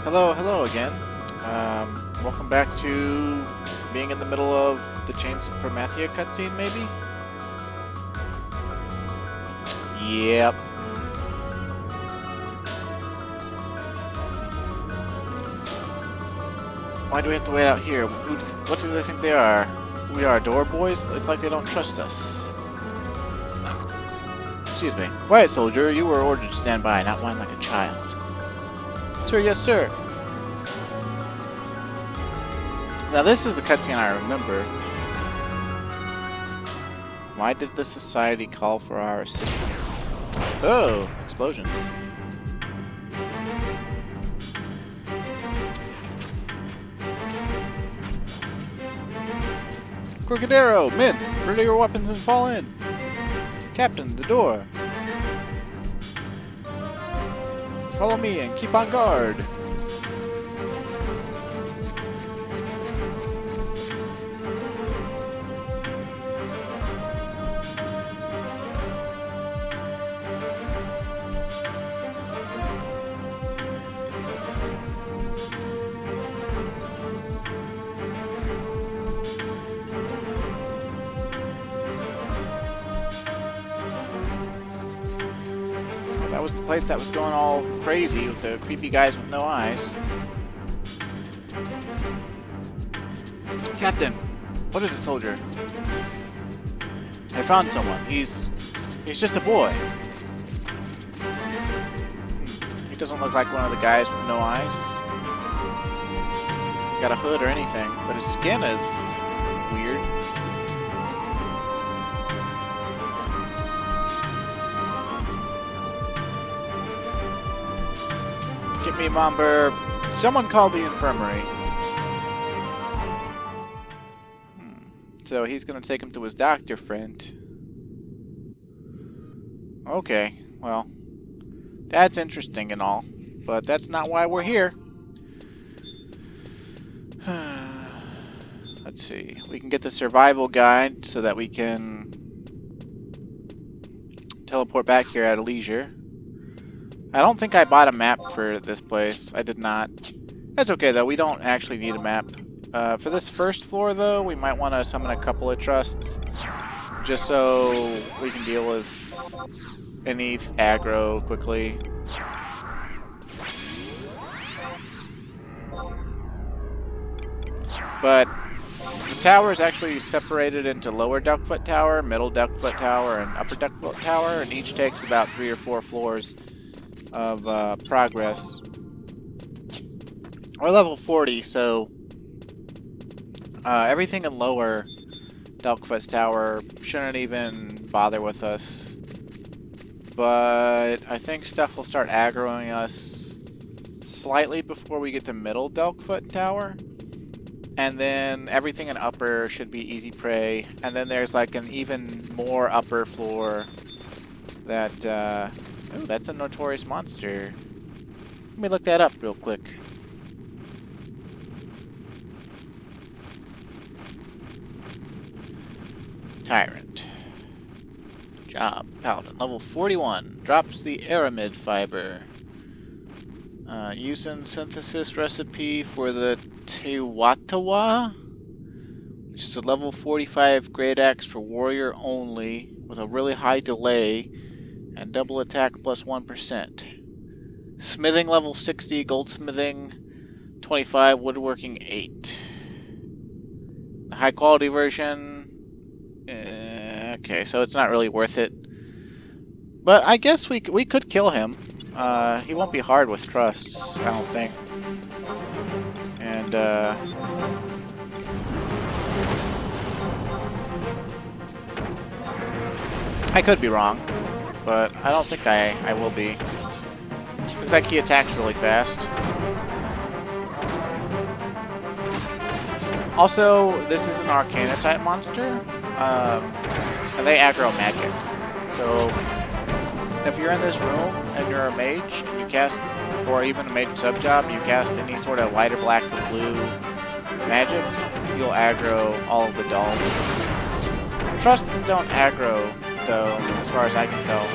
Hello again. Welcome back to being in the middle of the Chains of Promathia cutscene, maybe? Yep. Why do we have to wait out here? What do they think they are? We are door boys? It's like they don't trust us. Excuse me. Quiet, soldier. You were ordered to stand by, not whine like a child. Sir, yes, sir. Now this is the cutscene I remember. Why did the society call for our assistance? Oh, explosions. Crooked arrow, men, ready your weapons and fall in. Captain, the door. Follow me and keep on guard. That was the place that was going all crazy with the creepy guys with no eyes. Captain, what is it, soldier? I found someone. He's just a boy. He doesn't look like one of the guys with no eyes. He's got a hood or anything, but his skin is weird. Get me, Momber. Someone called the infirmary. So he's gonna take him to his doctor friend. Okay, well, that's interesting and all, but that's not why we're here. Let's see. We can get the survival guide so that we can teleport back here at leisure. I don't think I bought a map for this place. I did not. That's okay, though. We don't actually need a map. For this first floor, though, we might want to summon a couple of trusts, just so we can deal with any aggro quickly. But the tower is actually separated into Lower Delkfutt Tower, Middle Delkfutt Tower, and Upper Delkfutt Tower, and each takes about 3 or 4 floors of progress. We're level 40, so everything in Lower Delkfutt's Tower shouldn't even bother with us. But I think stuff will start aggroing us slightly before we get to Middle Delkfutt Tower. And then everything in Upper should be easy prey. And then there's like an even more upper floor that oh, that's a notorious monster. Let me look that up real quick. Tyrant. Job. Paladin. Level 41. Drops the aramid fiber. Using synthesis recipe for the Tewatawa, which is a level 45 great axe for warrior only, with a really high delay and double attack plus 1%. Smithing level 60, goldsmithing 25, woodworking 8. The high quality version, okay, so it's not really worth it. But I guess we could kill him. He won't be hard with trusts, I don't think. And I could be wrong, but I don't think I will be. Looks like he attacks really fast. Also, this is an Arcana type monster, and they aggro magic. So if you're in this room and you're a mage, and you cast, or even a mage sub-job, you cast any sort of light or black or blue magic, you'll aggro all of the dolls. Trusts don't aggro, though, as far as I can tell.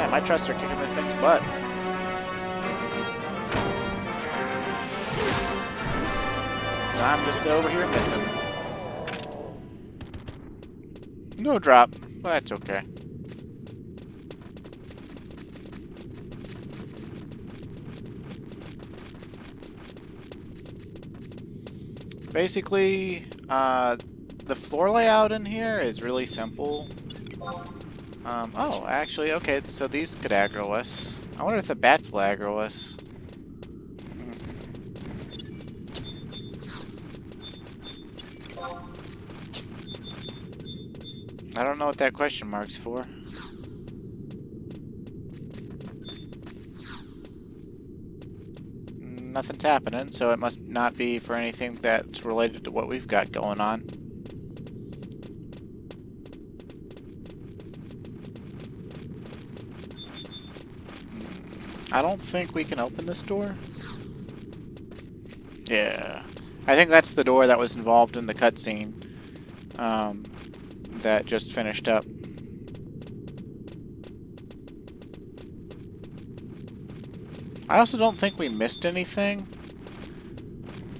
Man, my trusts are kicking this thing's butt. I'm just over here missing. No drop. Well, that's okay. Basically, the floor layout in here is really simple. Oh, actually, okay, so these could aggro us. I wonder if the bats will aggro us. I don't know what that question mark's for. Nothing's happening, so it must not be for anything that's related to what we've got going on. I don't think we can open this door. Yeah. I think that's the door that was involved in the cutscene that just finished up. I also don't think we missed anything.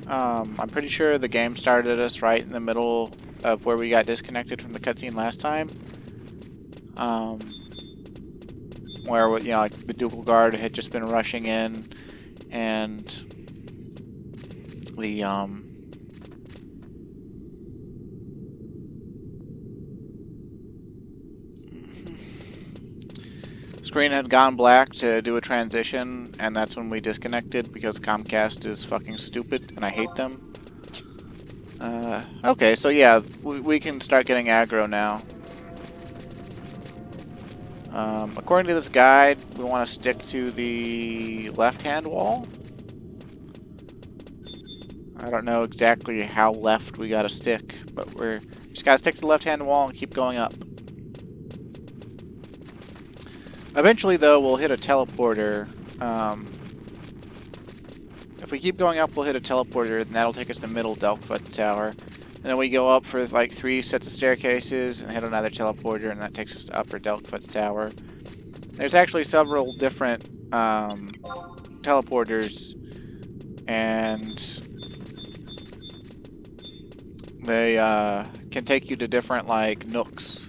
I'm pretty sure the game started us right in the middle of where we got disconnected from the cutscene last time. Where, you know, like the Ducal Guard had just been rushing in, and the screen had gone black to do a transition, and that's when we disconnected because Comcast is fucking stupid and I hate them. Okay, so yeah, we can start getting aggro now. According to this guide, we want to stick to the left-hand wall. I don't know exactly how left we gotta stick, but we're just gotta stick to the left-hand wall and keep going up. Eventually, though, we'll hit a teleporter. If we keep going up, we'll hit a teleporter, and that'll take us to middle Delkfutt Tower. And then we go up for like 3 sets of staircases and hit another teleporter, and that takes us to upper Delkfutt Tower. There's actually several different teleporters, and they can take you to different like nooks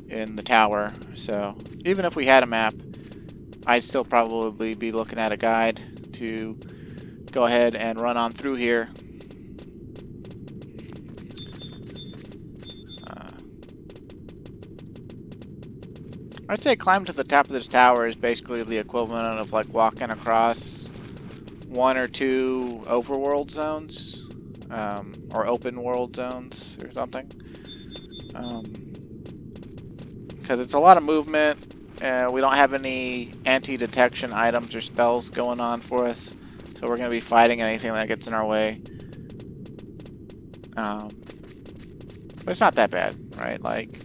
in the tower. So even if we had a map, I'd still probably be looking at a guide to go ahead and run on through here. I'd say climb to the top of this tower is basically the equivalent of like walking across 1 or 2 overworld zones, or open world zones or something. Because it's a lot of movement. We don't have any anti-detection items or spells going on for us, so we're going to be fighting anything that gets in our way. But it's not that bad, right? Like,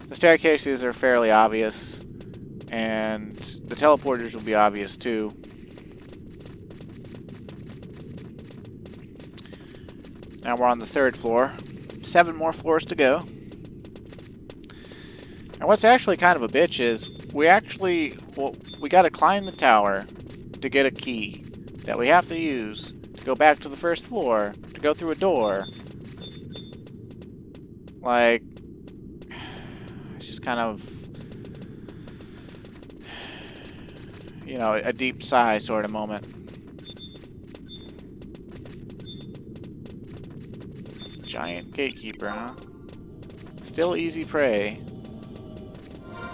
the staircases are fairly obvious, and the teleporters will be obvious too. Now we're on the 3rd floor. 7 more floors to go. And what's actually kind of a bitch is we gotta climb the tower to get a key that we have to use to go back to the 1st floor to go through a door. Like, it's just kind of, you know, a deep sigh sort of moment. Giant gatekeeper, huh? Still easy prey.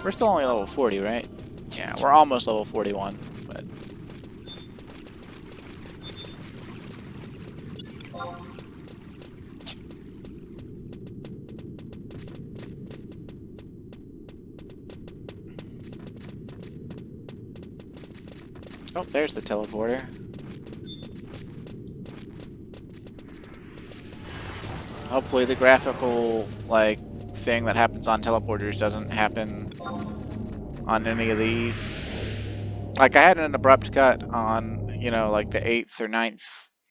We're still only level 40, right? Yeah, we're almost level 41, but... Oh, there's the teleporter. Hopefully the graphical, like, thing that happens on teleporters doesn't happen on any of these. Like, I had an abrupt cut on, you know, like the 8th or 9th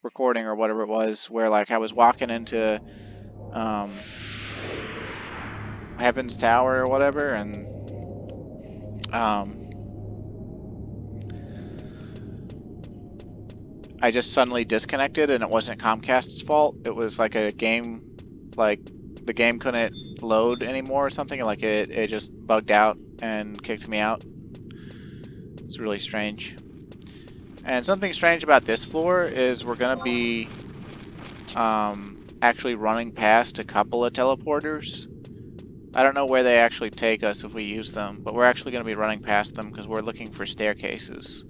recording or whatever it was, where, like, I was walking into Heaven's Tower or whatever, and I just suddenly disconnected and it wasn't Comcast's fault. It was like a game, like the game couldn't load anymore or something. Like it just bugged out and kicked me out. It's really strange. And something strange about this floor is we're gonna be actually running past a couple of teleporters. I don't know where they actually take us if we use them, but we're actually going to be running past them because we're looking for staircases.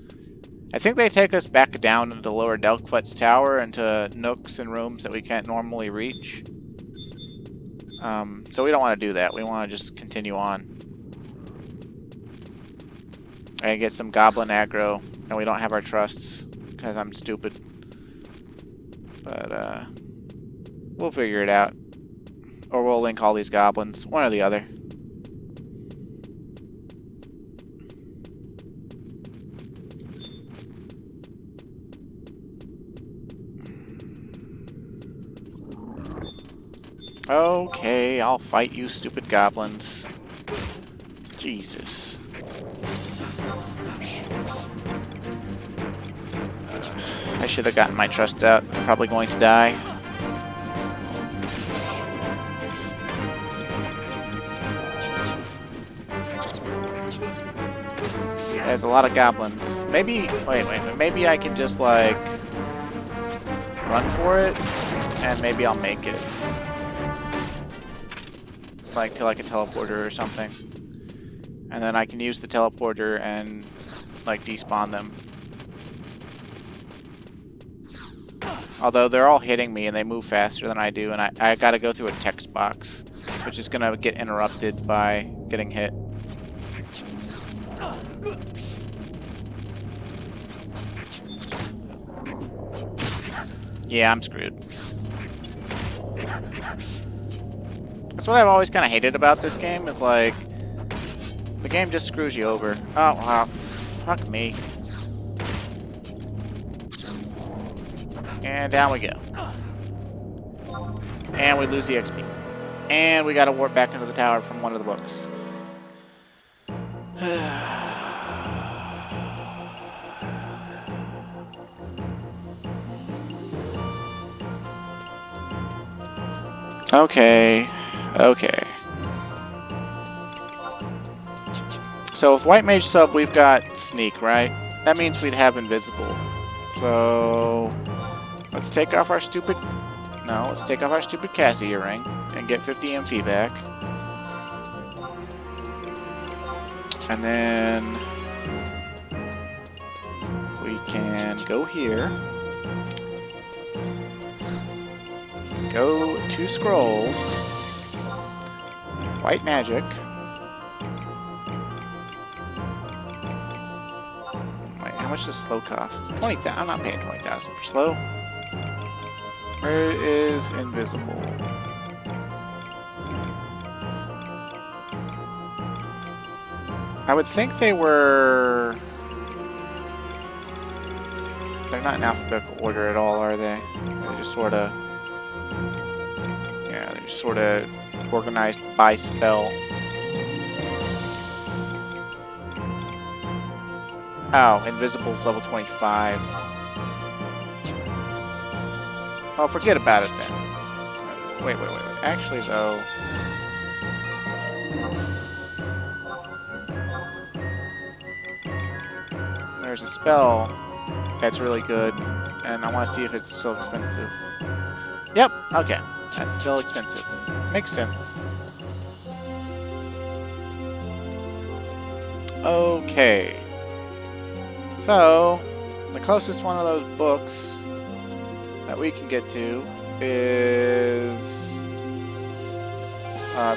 I think they take us back down into lower Delkfutt's tower, into nooks and rooms that we can't normally reach. So we don't want to do that. We want to just continue on. And get some goblin aggro, and we don't have our trusts, because I'm stupid. But, we'll figure it out. Or we'll link all these goblins, one or the other. Okay, I'll fight you stupid goblins. Jesus. I should have gotten my trusts out. I'm probably going to die. There's a lot of goblins. Maybe, wait, maybe I can just like run for it and maybe I'll make it. Like to like a teleporter or something. And then I can use the teleporter and like despawn them. Although they're all hitting me and they move faster than I do, and I gotta go through a text box, which is gonna get interrupted by getting hit. Yeah, I'm screwed. That's what I've always kind of hated about this game, is like, the game just screws you over. Oh, wow. Fuck me. And down we go. And we lose the XP. And we gotta warp back into the tower from one of the books. Okay. So with White Mage sub, we've got Sneak, right? That means we'd have Invisible. So let's take off our stupid... No, let's take off our stupid Cassie earring and get 50 MP back. And then we can go here. Go 2 scrolls. White magic. Wait, how much does slow cost? 20,000. I'm not paying 20,000 for slow. Where is invisible? I would think they were... They're not in alphabetical order at all, are they? They're just sort of... Yeah, they're just sort of organized by spell. Oh, Invisible's level 25. Oh, forget about it then. Wait. Actually, though... There's a spell that's really good, and I want to see if it's still expensive. Yep, okay. That's still expensive. Makes sense. Okay. So, the closest one of those books that we can get to is... I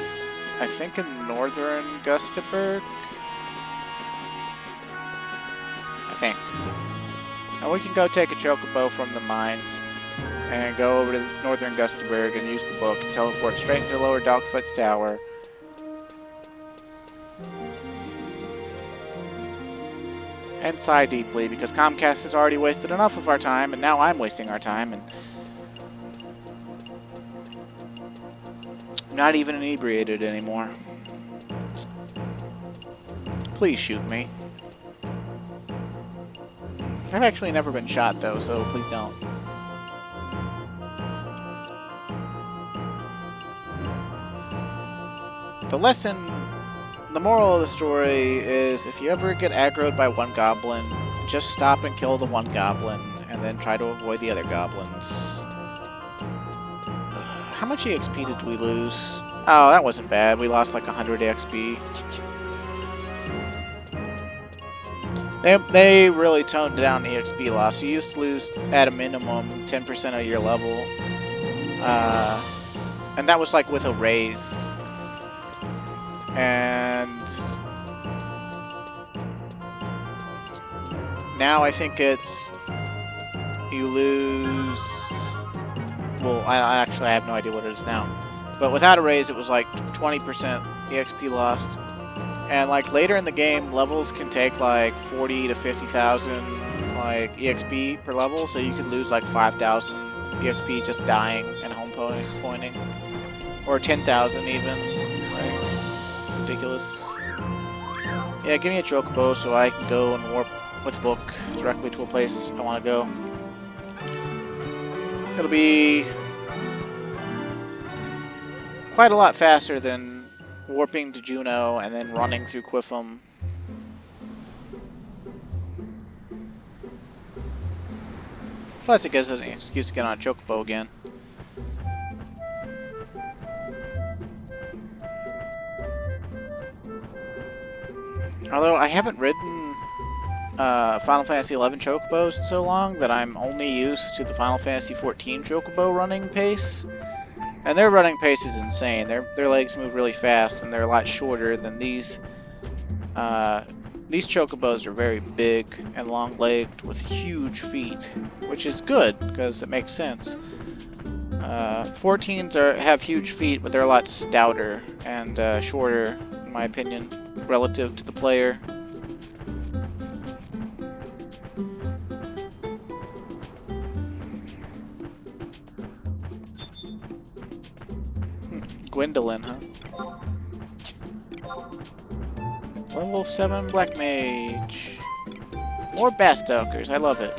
think in northern Gustaberg? I think. And we can go take a chocobo from the mines and go over to northern Gustaberg and use the book and teleport straight into lower Delkfutt's tower. And sigh deeply because Comcast has already wasted enough of our time, and now I'm wasting our time, and I'm not even inebriated anymore. Please shoot me. I've actually never been shot though, so please don't. The lesson, the moral of the story is if you ever get aggroed by one goblin, just stop and kill the one goblin, and then try to avoid the other goblins. How much EXP did we lose? Oh, that wasn't bad. We lost like 100 EXP. They really toned down EXP loss. You used to lose at a minimum 10% of your level. And that was like with a raise. And now I think it's you lose. Well, I have no idea what it is now. But without a raise, it was like 20% EXP lost. And like later in the game, levels can take like 40 to 50,000 like EXP per level, so you could lose like 5,000 EXP just dying and home pointing, or 10,000 even. Like ridiculous. Yeah, give me a chocobo so I can go and warp with Book directly to a place I want to go. It'll be quite a lot faster than warping to Juneau and then running through Quiffum. Plus it gives us an excuse to get on a chocobo again. Although I haven't ridden Final Fantasy XI chocobos in so long that I'm only used to the Final Fantasy XIV chocobo running pace. And their running pace is insane. Their legs move really fast, and they're a lot shorter than these. These chocobos are very big and long-legged with huge feet, which is good because it makes sense. 14s have huge feet, but they're a lot stouter and shorter, in my opinion, relative to the player. Gwendolyn, huh? Level 7 Black Mage. More Bastalkers, I love it.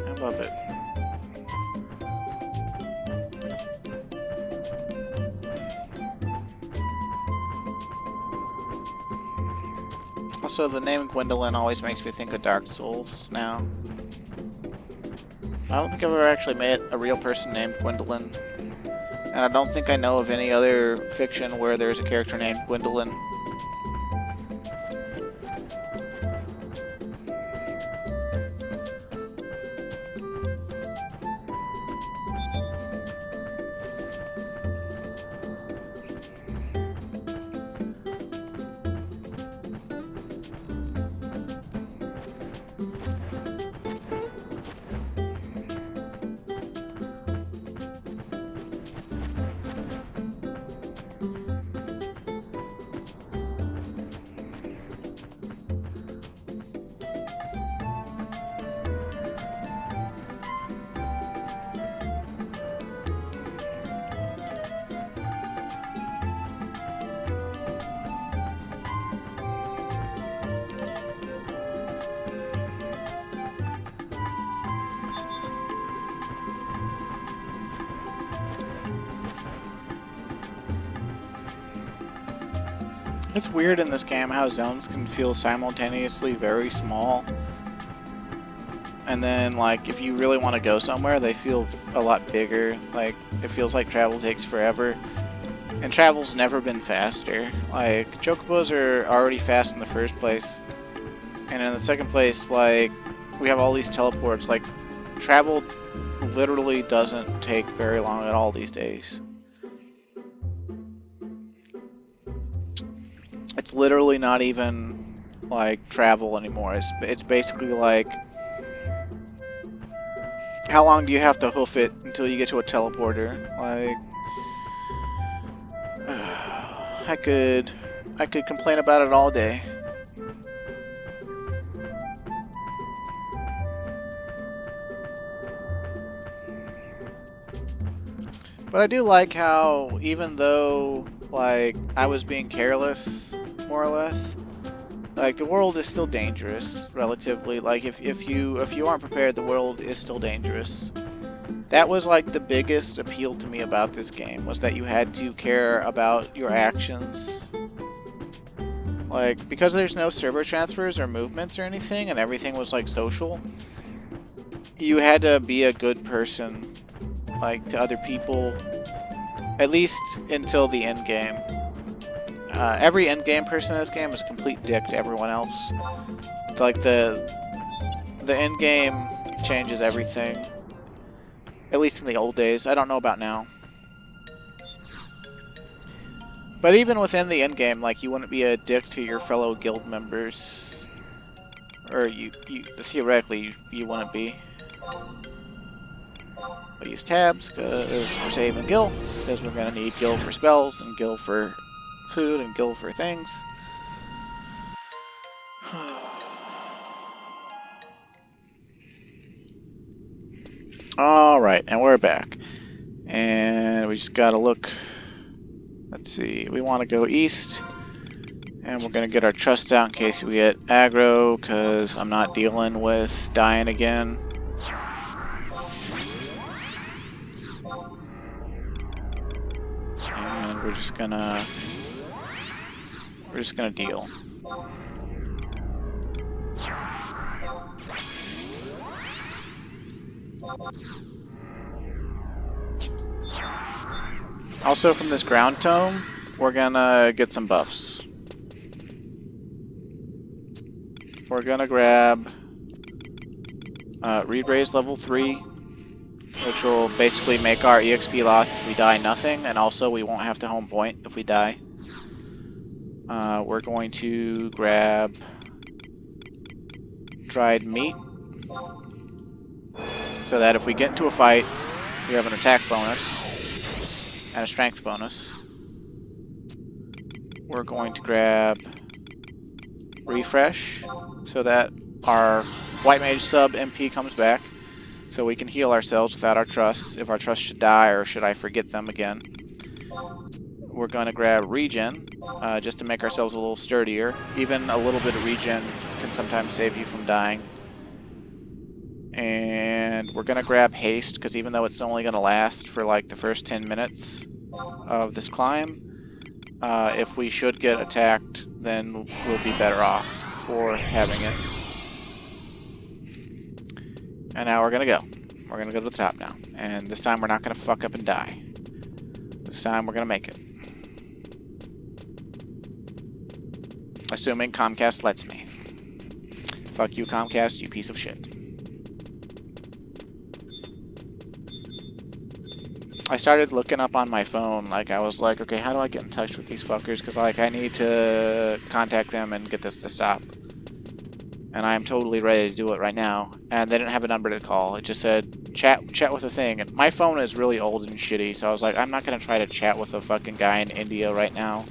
I love it. Also, the name Gwendolyn always makes me think of Dark Souls now. I don't think I've ever actually met a real person named Gwendolyn. And I don't think I know of any other fiction where there's a character named Gwendolyn. It's weird in this game how zones can feel simultaneously very small. And then, like, if you really want to go somewhere, they feel a lot bigger. Like, it feels like travel takes forever. And travel's never been faster. Like, chocobos are already fast in the first place. And in the second place, like, we have all these teleports. Like, travel literally doesn't take very long at all these days. It's literally not even, like, travel anymore. It's basically like, how long do you have to hoof it until you get to a teleporter? Like, I could complain about it all day. But I do like how, even though, like, I was being careless, more or less, Like, the world is still dangerous, relatively. Like, if you aren't prepared, the world is still dangerous. That was like the biggest appeal to me about this game, was that you had to care about your actions. Like, because there's no server transfers or movements or anything, and everything was like social, you had to be a good person, like, to other people, at least until the end game. Every end game person in this game is a complete dick to everyone else. Like, the end game changes everything. At least in the old days. I don't know about now. But even within the end game, like, you wouldn't be a dick to your fellow guild members. Or you theoretically, you wouldn't be. We'll use tabs because we're saving gil, because we're gonna need gil for spells and gil for food and gil for things. Alright, and we're back. And we just gotta look. Let's see, we want to go east. And we're gonna get our trust out in case we get aggro, because I'm not dealing with dying again. And we're just gonna deal. Also, from this ground tome, we're gonna get some buffs. We're gonna grab Reed Raise level 3, which will basically make our EXP loss if we die nothing, and also we won't have to home point if we die. We're going to grab dried meat, so that if we get into a fight, we have an attack bonus and a strength bonus. We're going to grab refresh, so that our white mage sub MP comes back, so we can heal ourselves without our trust, if our trust should die or should I forget them again. We're going to grab regen, just to make ourselves a little sturdier. Even a little bit of regen can sometimes save you from dying. And we're going to grab haste, because even though it's only going to last for like the first 10 minutes of this climb, if we should get attacked, then we'll be better off for having it. And now we're going to go. We're going to go to the top now. And this time we're not going to fuck up and die. This time we're going to make it. Assuming Comcast lets me. Fuck you, Comcast, you piece of shit. I started looking up on my phone, like, I was like, okay, how do I get in touch with these fuckers? Because, like, I need to contact them and get this to stop. And I am totally ready to do it right now. And they didn't have a number to call. It just said, chat with a thing. And my phone is really old and shitty, so I was like, I'm not going to try to chat with a fucking guy in India right now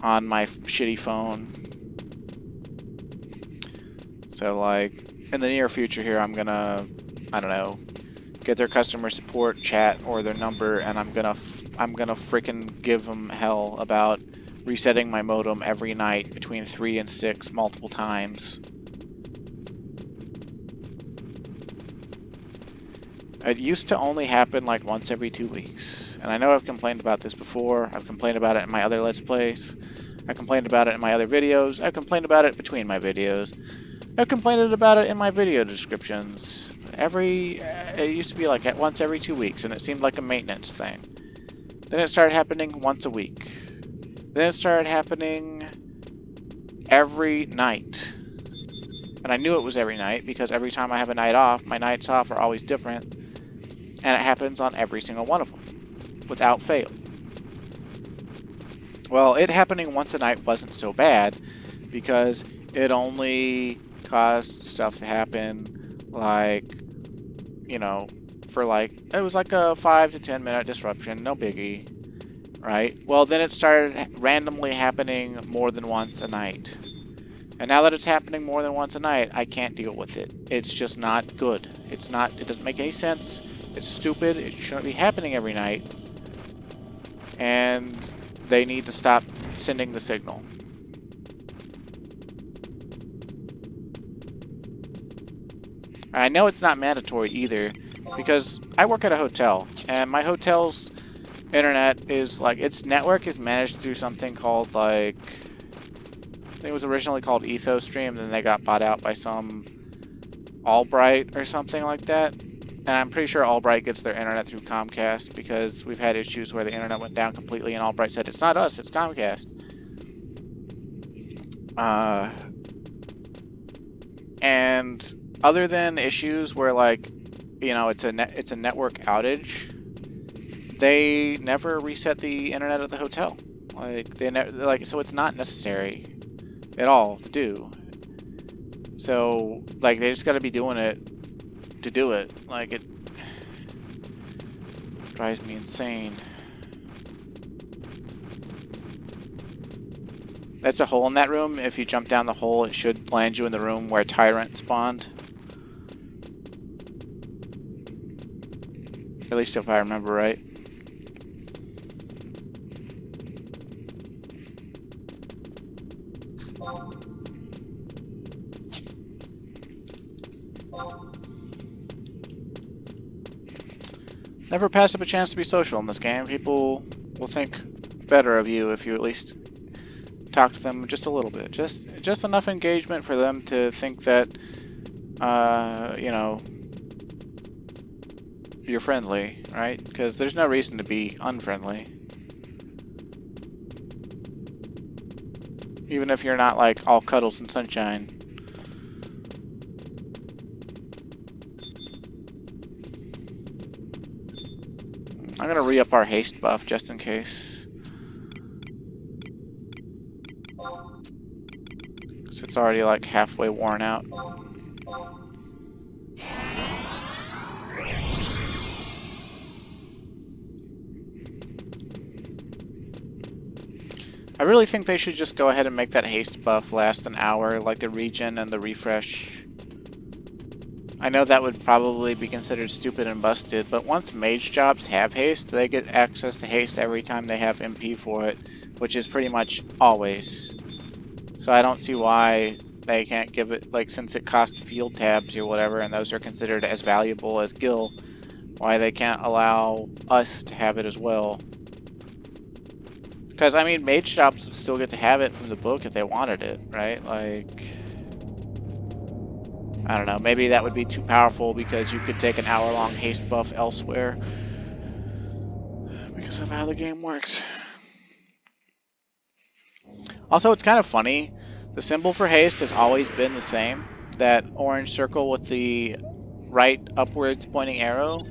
on my shitty phone. So, like, in the near future here, I'm going to, I don't know, get their customer support chat or their number, and I'm gonna freaking give them hell about resetting my modem every night between 3 and 6 multiple times. It used to only happen like once every 2 weeks, and I know I've complained about this before. I've complained about it in my other Let's Plays. I complained about it in my other videos. I've complained about it between my videos. I've complained about it in my video descriptions. It used to be like once every 2 weeks, and it seemed like a maintenance thing. Then it started happening once a week. Then it started happening every night. And I knew it was every night, because every time I have a night off, my nights off are always different. And it happens on every single one of them, without fail. Well, it happening once a night wasn't so bad, because it only caused stuff to happen, like, you know, for like, it was like a 5 to 10 minute disruption, no biggie, right? Well, then it started randomly happening more than once a night. And now that it's happening more than once a night, I can't deal with it. It's just not good. It doesn't make any sense. It's stupid. It shouldn't be happening every night. And they need to stop sending the signal. I know it's not mandatory either, because I work at a hotel, and my hotel's internet is like, its network is managed through something called like, I think it was originally called EthoStream, then they got bought out by some Albright or something like that. And I'm pretty sure Albright gets their internet through Comcast, because we've had issues where the internet went down completely and Albright said, it's not us, it's Comcast. And other than issues where, like, you know, it's a network outage, they never reset the internet at the hotel. Like, so it's not necessary at all to do. So, like, they just got to be doing it to do it. Like, it drives me insane. That's a hole in that room. If you jump down the hole, it should land you in the room where Tyrant spawned. At least if I remember right. Never pass up a chance to be social in this game. People will think better of you if you at least talk to them just a little bit. Just enough engagement for them to think that, you know, you're friendly, right? Because there's no reason to be unfriendly. Even if you're not, like, all cuddles and sunshine. I'm gonna re-up our haste buff just in case. Because it's already, like, halfway worn out. I really think they should just go ahead and make that haste buff last an hour, like the regen and the refresh. I know that would probably be considered stupid and busted, but once mage jobs have haste, they get access to haste every time they have MP for it, which is pretty much always. So I don't see why they can't give it, like, since it costs field tabs or whatever, and those are considered as valuable as gil, why they can't allow us to have it as well. Because, I mean, mage jobs would still get to have it from the book if they wanted it, right? Like, I don't know, maybe that would be too powerful because you could take an hour-long haste buff elsewhere because of how the game works. Also, it's kind of funny, the symbol for haste has always been the same, that orange circle with the right upwards pointing arrow,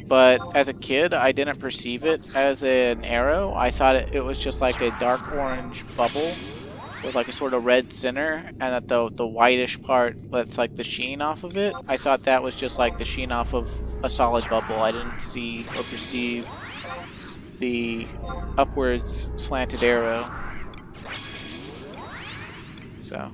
but as a kid I didn't perceive it as an arrow. I thought it was just like a dark orange bubble with like a sort of red center, and that the whitish part that's like the sheen off of it, I thought that was just like the sheen off of a solid bubble. I didn't see or perceive the upwards slanted arrow. So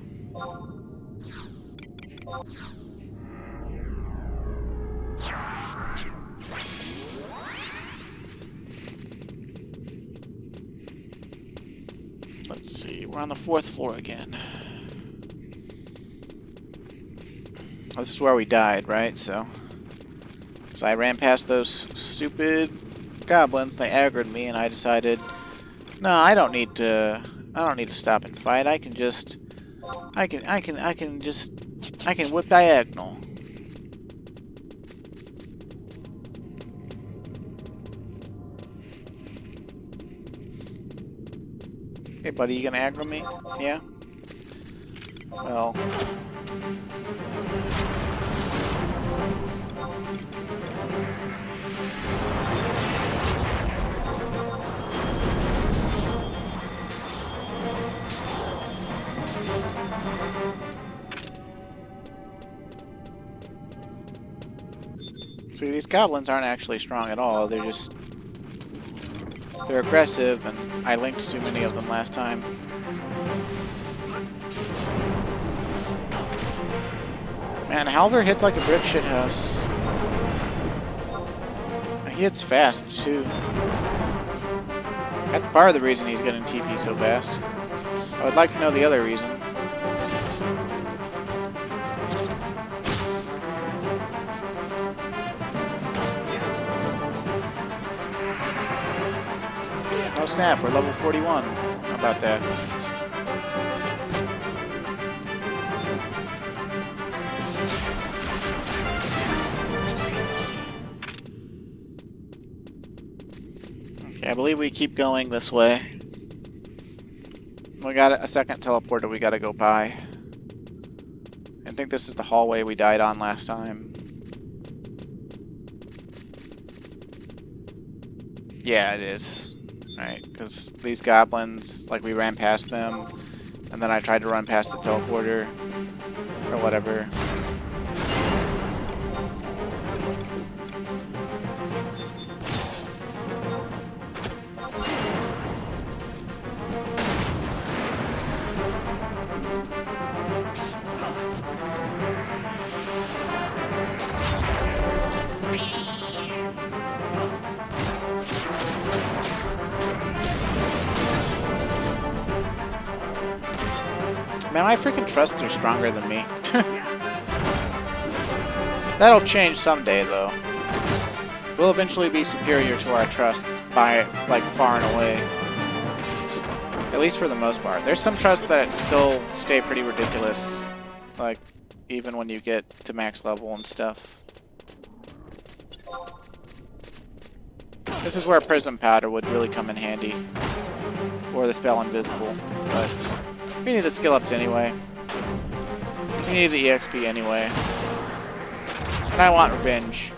let's see, we're on the 4th floor again. This is where we died, right? So I ran past those stupid goblins, they aggroed me, and I decided, no, I don't need to stop and fight. I can whip diagonal. Hey buddy, you gonna aggro me? Yeah? Well, see, these goblins aren't actually strong at all. They're aggressive, and I linked too many of them last time. Man, Halver hits like a brick shithouse. He hits fast, too. That's part of the reason he's getting TP so fast. I would like to know the other reason. Oh snap, we're level 41. How about that? Okay, I believe we keep going this way. We got a second teleporter we gotta go by. I think this is the hallway we died on last time. Yeah, it is. Right, because these goblins, like we ran past them, and then I tried to run past the teleporter, or whatever. Man, my freaking trusts are stronger than me. That'll change someday, though. We'll eventually be superior to our trusts by, like, far and away. At least for the most part. There's some trusts that still stay pretty ridiculous. Like, even when you get to max level and stuff. This is where Prism Powder would really come in handy. Or the spell Invisible. But we need the skill ups anyway. We need the EXP anyway. And I want revenge.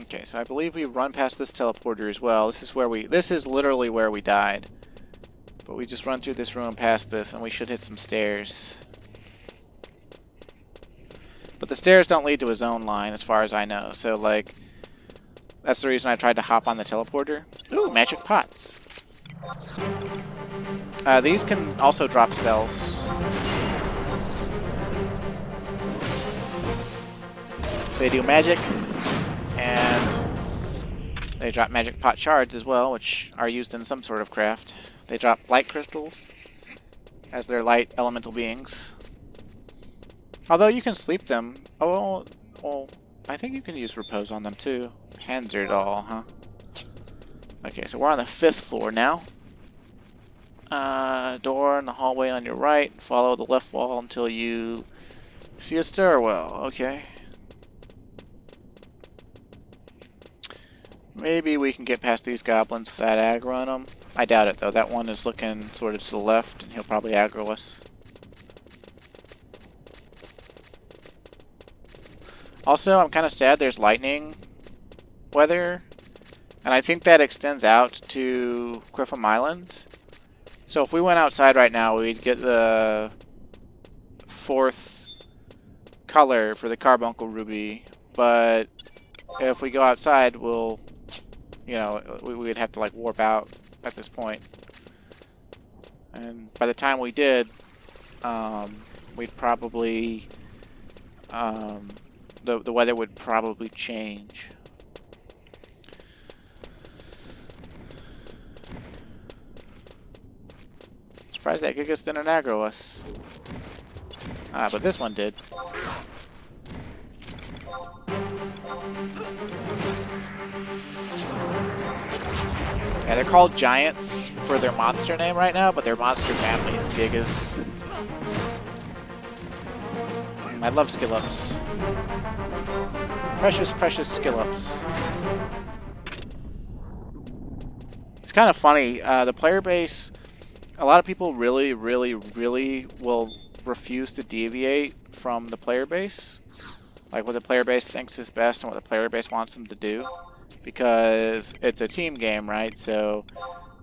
Okay, so I believe we run past this teleporter as well. This is literally where we died. But we just run through this room past this and we should hit some stairs. But the stairs don't lead to a zone line as far as I know. So like, that's the reason I tried to hop on the teleporter. Ooh, magic pots. These can also drop spells. They do magic, and they drop magic pot shards as well, which are used in some sort of craft. They drop light crystals, as they're light elemental beings. Although you can sleep them. Oh, well, I think you can use repose on them too. Panzer doll, huh? Okay, so we're on the 5th floor now. Door in the hallway on your right. Follow the left wall until you see a stairwell. Okay. Maybe we can get past these goblins without aggro on them. I doubt it though. That one is looking sort of to the left and he'll probably aggro us. Also, I'm kind of sad there's lightning weather. And I think that extends out to Griffin Island. So if we went outside right now, we'd get the 4th color for the Carbuncle Ruby. But if we go outside, we'll, you know, we'd have to like warp out at this point. And by the time we did, we'd probably, the weather would probably change. Surprised that Gigas didn't aggro us. But this one did. Yeah, they're called giants for their monster name right now, but their monster family is Gigas. I love skill ups. Precious, precious skill ups. It's kind of funny. The player base, a lot of people really will refuse to deviate from the player base. Like what the player base thinks is best and what the player base wants them to do. Because it's a team game, right? So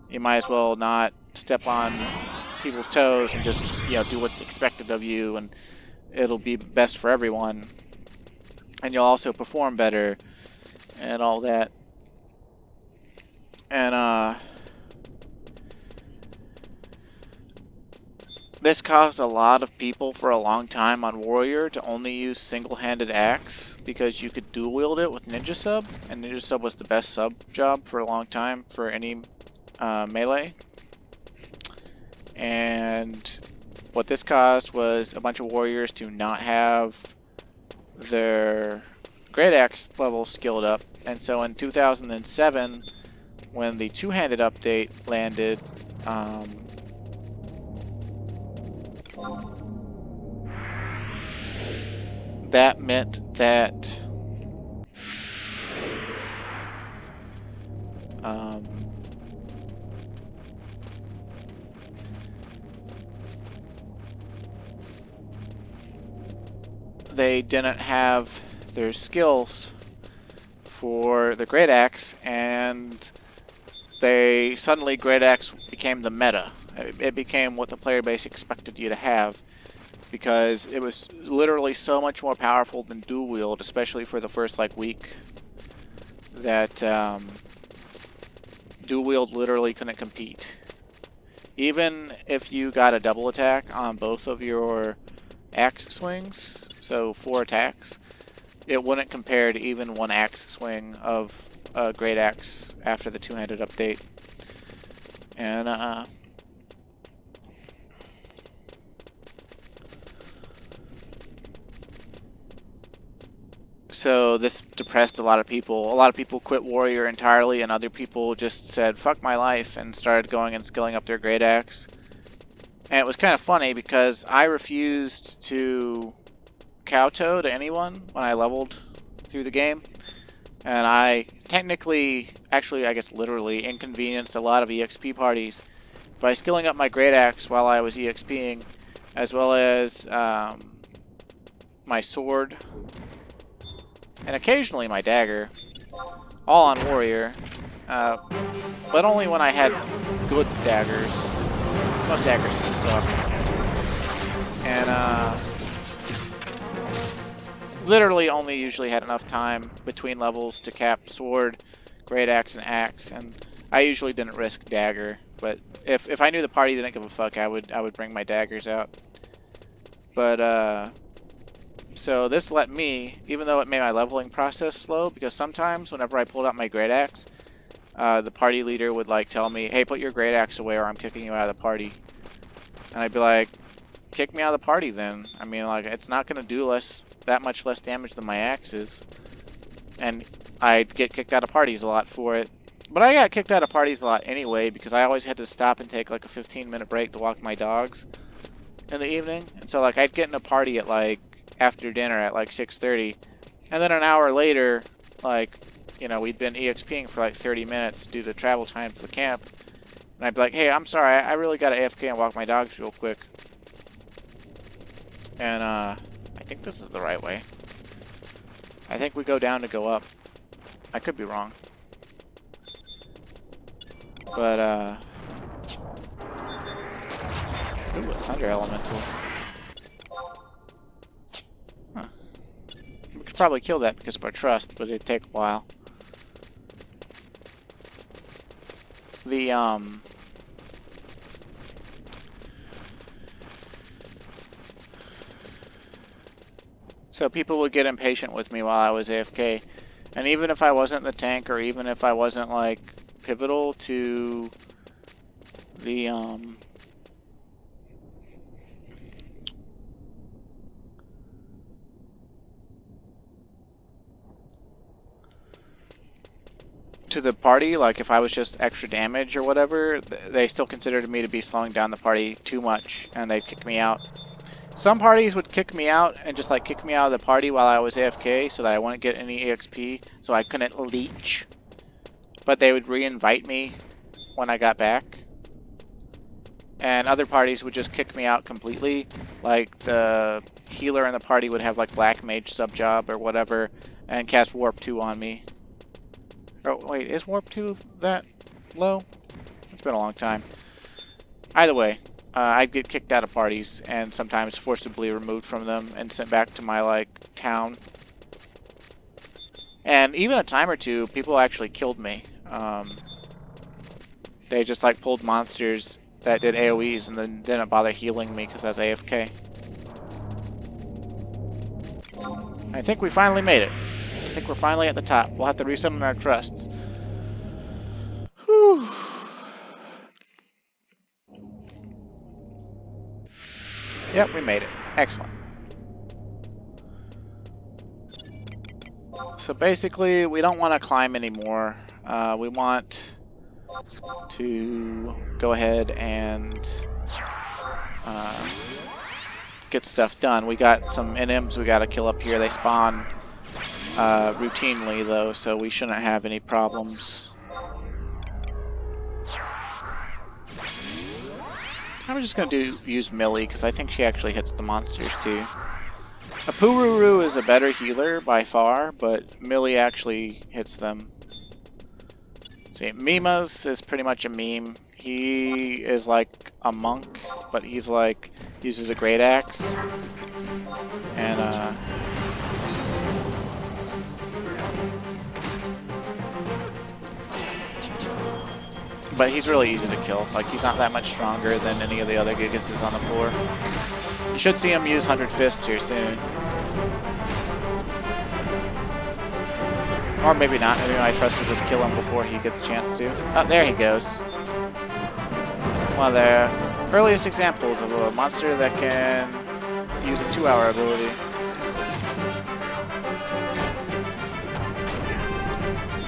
you might as well not step on people's toes and just, you know, do what's expected of you, and it'll be best for everyone. And you'll also perform better and all that. And this caused a lot of people for a long time on Warrior to only use single-handed axe because you could dual wield it with Ninja Sub, and Ninja Sub was the best sub job for a long time for any melee. And what this caused was a bunch of warriors to not have their Great Axe level skilled up, and so in 2007, when the two-handed update landed, that meant that they didn't have their skills for the Great Axe, and they suddenly Great Axe became the meta. It became what the player base expected you to have, because it was literally so much more powerful than dual wield, especially for the first like week, that dual wield literally couldn't compete. Even if you got a double attack on both of your axe swings, so 4 attacks, it wouldn't compare to even one axe swing of a Great Axe after the two-handed update. And so this depressed a lot of people. A lot of people quit Warrior entirely, and other people just said, fuck my life, and started going and skilling up their Great Axe. And it was kind of funny because I refused to kowtow to anyone when I leveled through the game. And I technically, actually I guess literally, inconvenienced a lot of EXP parties by skilling up my Great Axe while I was EXPing, as well as my sword, and occasionally my dagger, all on Warrior, but only when I had good daggers. Most daggers suck. And literally only usually had enough time between levels to cap sword, Great Axe, and axe, and I usually didn't risk dagger. But if I knew the party didn't give a fuck, I would bring my daggers out. But so this let me, even though it made my leveling process slow, because sometimes whenever I pulled out my Great Axe, the party leader would like tell me, "Hey, put your Great Axe away, or I'm kicking you out of the party." And I'd be like, "Kick me out of the party, then. I mean, like, it's not gonna do that much less damage than my axe is." And I'd get kicked out of parties a lot for it. But I got kicked out of parties a lot anyway, because I always had to stop and take like a 15-minute break to walk my dogs in the evening. And so like I'd get in a party at like after dinner at like 6:30, and then an hour later, like, you know, we'd been EXPing for like 30 minutes due to travel time to the camp, and I'd be like, "Hey, I'm sorry, I really gotta AFK and walk my dogs real quick." And I think this is the right way. I think we go down to go up. I could be wrong. But ooh, a thunder elemental. Huh. We could probably kill that because of our trust, but it'd take a while. So people would get impatient with me while I was AFK. And even if I wasn't the tank, or even if I wasn't like pivotal to the party, like if I was just extra damage or whatever, they still considered me to be slowing down the party too much, and they'd kick me out. Some parties would kick me out and just like kick me out of the party while I was AFK so that I wouldn't get any EXP, so I couldn't leech. But they would re-invite me when I got back. And other parties would just kick me out completely. Like the healer in the party would have like Black Mage sub-job or whatever and cast Warp 2 on me. Oh, wait, is Warp 2 that low? It's been a long time. Either way, I'd get kicked out of parties and sometimes forcibly removed from them and sent back to my, like, town. And even a time or two, people actually killed me. They just, like, pulled monsters that did AoEs and then didn't bother healing me because I was AFK. I think we finally made it. I think we're finally at the top. We'll have to resummon our trusts. Whew. Yep, we made it. Excellent. So basically, we don't want to climb anymore. We want to go ahead and get stuff done. We got some NMs we got to kill up here. They spawn routinely, though, so we shouldn't have any problems. I'm just going to use Millie, because I think she actually hits the monsters, too. A Pururu is a better healer by far, but Millie actually hits them. See, Mima's is pretty much a meme. He is like a monk, but he's like, uses a great axe. And, but he's really easy to kill. Like, he's not that much stronger than any of the other Gigases on the floor. You should see him use 100 Fists here soon. Or maybe not. Maybe I trust to just kill him before he gets a chance to. Oh, there he goes. One of the earliest examples of a monster that can use a 2-hour ability.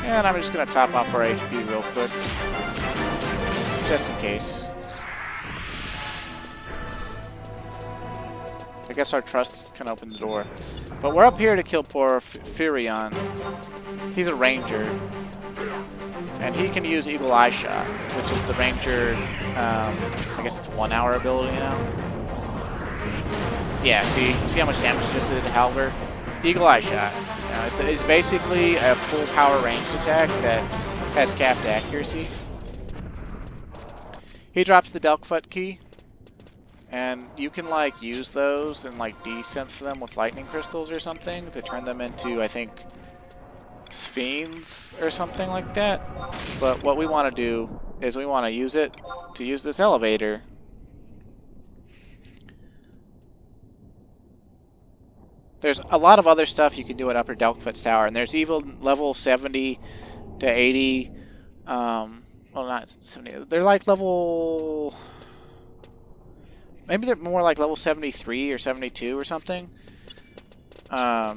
And I'm just going to top off our HP real quick. Just in case. I guess our trusts can open the door. But we're up here to kill poor Furion. He's a ranger. And he can use Eagle Eye Shot, which is the ranger, I guess it's a 1-hour ability now. Yeah, see how much damage it just did to Halver? Eagle Eye Shot. It's basically a full power ranged attack that has capped accuracy. He drops the Delkfutt key, and you can like use those and like desynth them with lightning crystals or something to turn them into, I think, fiends or something like that. But what we want to do is we want to use it to use this elevator. There's a lot of other stuff you can do at Upper Delkfutt's Tower, and there's even level 70 to 80. Well, not 70. They're like level. Maybe they're more like level 73 or 72 or something. Yeah,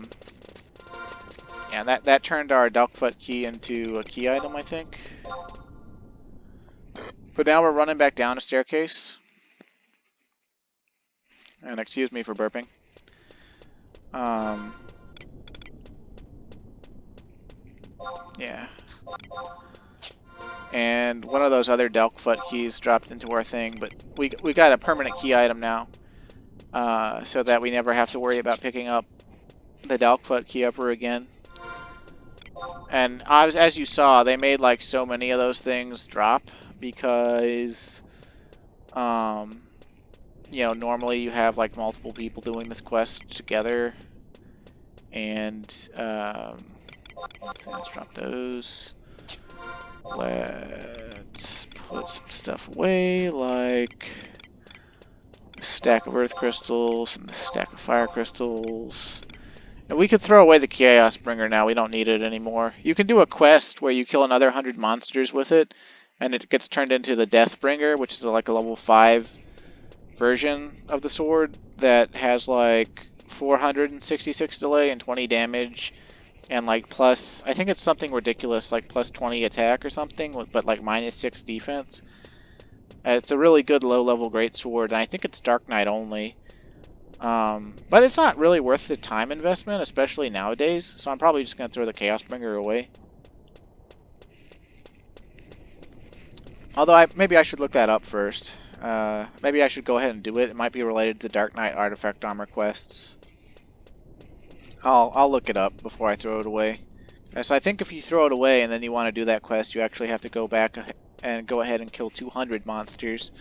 that turned our Delkfutt key into a key item, I think. But now we're running back down a staircase. And excuse me for burping. Yeah. And one of those other Delkfutt keys dropped into our thing, but we got a permanent key item now, so that we never have to worry about picking up the Delkfutt key ever again. And as you saw, they made like so many of those things drop because, you know, normally you have like multiple people doing this quest together, and let's drop those. Let's put some stuff away, like a stack of earth crystals and a stack of fire crystals. And we could throw away the Chaos Bringer now, we don't need it anymore. You can do a quest where you kill another 100 monsters with it, and it gets turned into the Deathbringer, which is like a level 5 version of the sword that has like 466 delay and 20 damage. And like plus, I think it's something ridiculous, like plus 20 attack or something, but like minus 6 defense. It's a really good low-level greatsword, and I think it's Dark Knight only. But it's not really worth the time investment, especially nowadays, so I'm probably just going to throw the Chaos Bringer away. Although maybe I should look that up first. Maybe I should go ahead and do it. It might be related to Dark Knight Artifact Armor quests. I'll look it up before I throw it away. So I think if you throw it away and then you want to do that quest, you actually have to go back and go ahead and kill 200 monsters.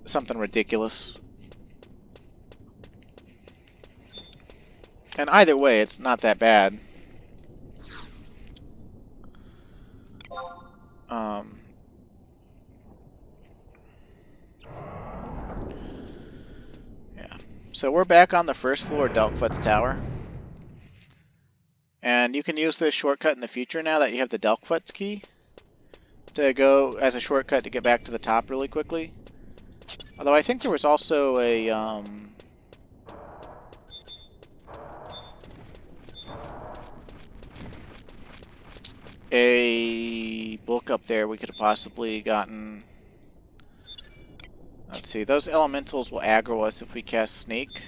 Something ridiculous. And either way, it's not that bad. Yeah. So we're back on the first floor of Delkfutt's Tower. And you can use this shortcut in the future now that you have the Delkfutt's key to go as a shortcut to get back to the top really quickly. Although I think there was also a book up there we could have possibly gotten. Let's see, those elementals will aggro us if we cast Sneak.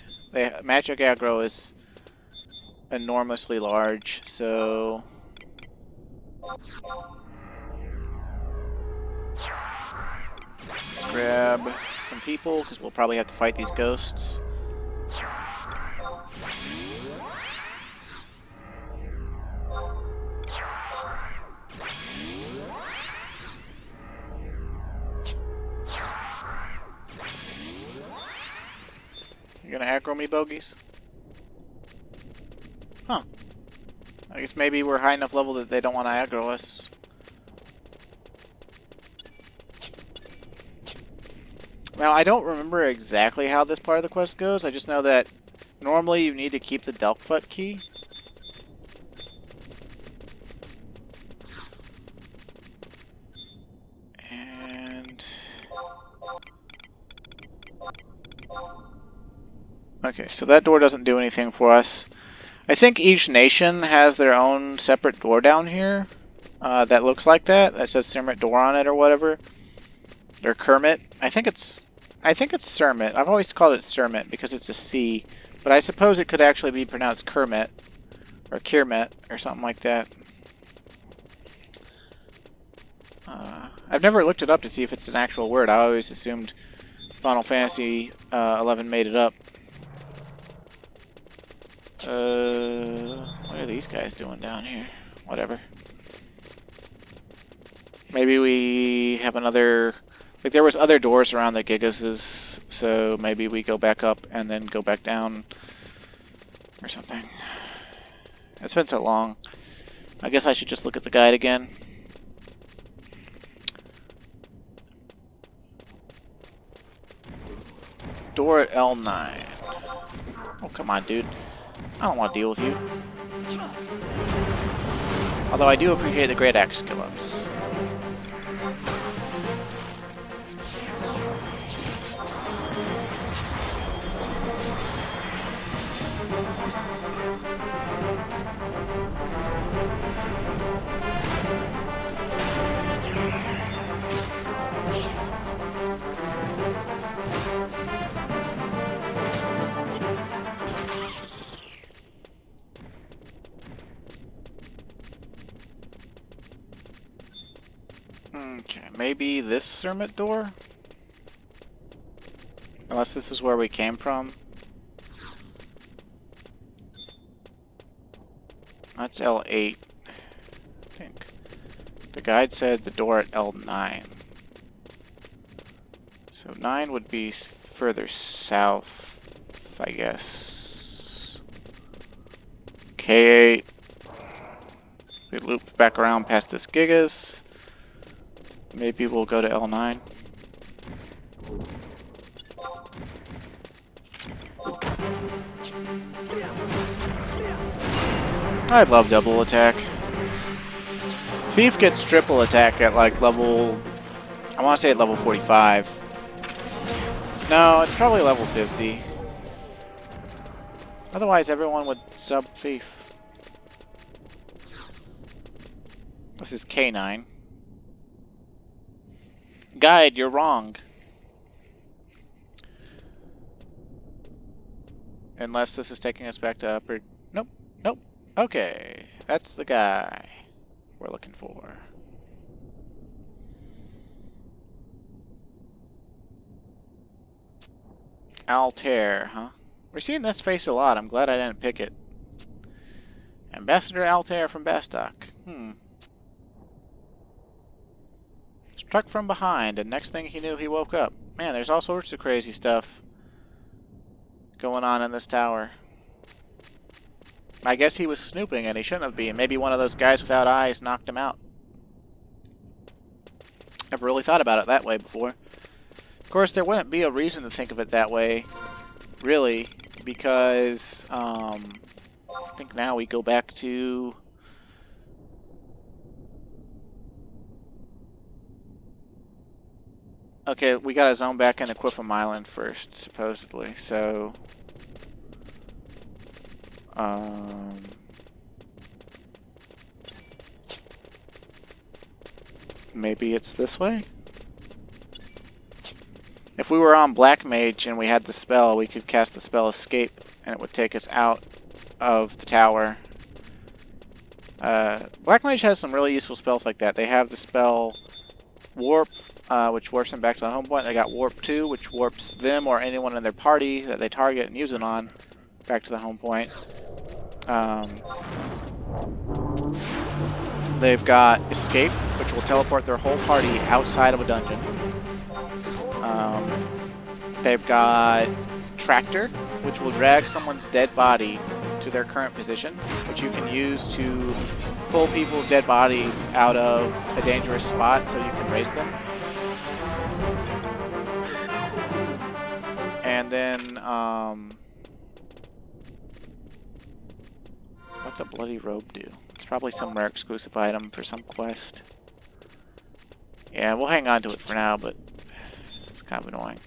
Magic aggro is enormously large, so... Let's grab some people, because we'll probably have to fight these ghosts. You gonna aggro me, bogeys? Huh. I guess maybe we're high enough level that they don't want to aggro us. Now, I don't remember exactly how this part of the quest goes. I just know that normally you need to keep the Delkfutt key. And... okay, so that door doesn't do anything for us. I think each nation has their own separate door down here that looks like that. That says Sermit door on it or whatever. Or Kermit. I think it's Sermit. I've always called it Sermit because it's a C, but I suppose it could actually be pronounced Kermit or Kirmit or something like that. I've never looked it up to see if it's an actual word. I always assumed Final Fantasy 11 made it up. What are these guys doing down here? Whatever. Maybe we have another... like, there was other doors around the Gigas', so maybe we go back up and then go back down or something. It's been so long. I guess I should just look at the guide again. Door at L9. Oh, come on, dude. I don't want to deal with you. Although I do appreciate the Great Axe skill ups. Okay, maybe this Sermit door? Unless this is where we came from. That's L8, I think. The guide said the door at L9. So 9 would be further south, I guess. K8. We looped back around past this Gigas. Maybe we'll go to L9. I love double attack. Thief gets triple attack at like level... I want to say at level 45. No, it's probably level 50. Otherwise everyone would sub Thief. This is K9. Guide, you're wrong. Unless this is taking us back to upper... Nope, nope. Okay, that's the guy we're looking for. Altair, huh? We're seeing this face a lot. I'm glad I didn't pick it. Ambassador Altair from Bastok. Struck from behind, and next thing he knew, he woke up. Man, there's all sorts of crazy stuff going on in this tower. I guess he was snooping, and he shouldn't have been. Maybe one of those guys without eyes knocked him out. Never really thought about it that way before. Of course, there wouldn't be a reason to think of it that way, really, because I think now we go back to... Okay, we gotta zone back into Quiffam Island first, supposedly, so... Maybe it's this way? If we were on Black Mage and we had the spell, we could cast the spell Escape, and it would take us out of the tower. Black Mage has some really useful spells like that. They have the spell Warp, which warps them back to the home point. They got Warp 2, which warps them or anyone in their party that they target and use it on back to the home point. They've got Escape, which will teleport their whole party outside of a dungeon. They've got Tractor, which will drag someone's dead body to their current position, which you can use to pull people's dead bodies out of a dangerous spot so you can raise them. And then, what's a Bloody Robe do? It's probably some rare exclusive item for some quest. Yeah, we'll hang on to it for now, but it's kind of annoying.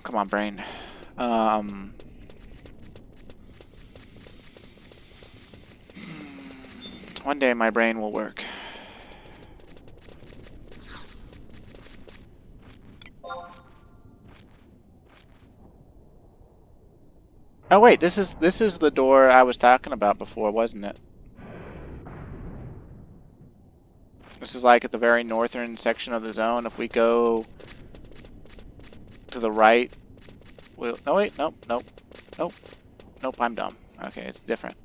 Come on, brain. One day my brain will work. Oh wait, this is the door I was talking about before, wasn't it? This is like at the very northern section of the zone. If we go to the right, we'll... No wait, nope, nope, nope, nope, I'm dumb. Okay, it's different.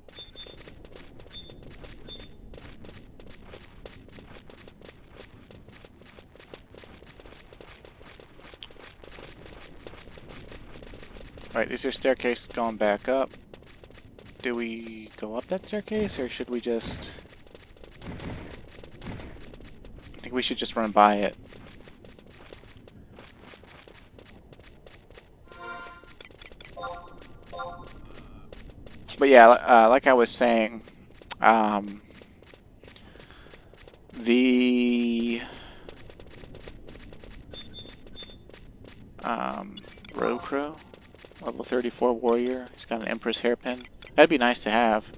Alright, these are staircases going back up. Do we go up that staircase, or should we just... I think we should just run by it. But yeah, like I was saying, the... Row Crow? Level 34 warrior. He's got an Empress hairpin. That'd be nice to have.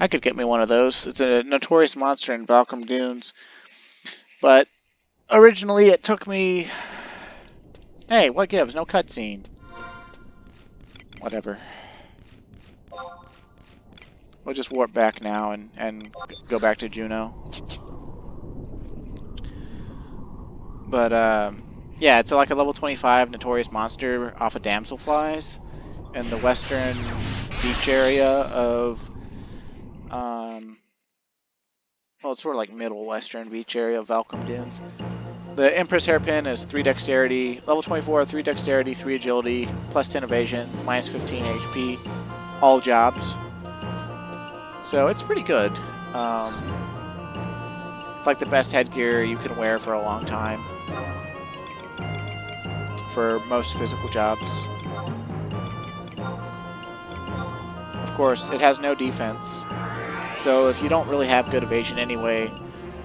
I could get me one of those. It's a notorious monster in Valcom Dunes. But originally it took me... Hey, what gives? No cutscene. Whatever. We'll just warp back now and go back to Juno. But, yeah, it's like a level 25 notorious monster off of Damselflies in the western beach area of, well, it's sort of like middle western beach area of Valcom Dunes. The Empress hairpin is 3 dexterity, level 24, 3 dexterity, 3 agility, plus 10 evasion, minus 15 HP, all jobs. So it's pretty good. It's like the best headgear you can wear for a long time. For most physical jobs. Of course, it has no defense, so if you don't really have good evasion anyway,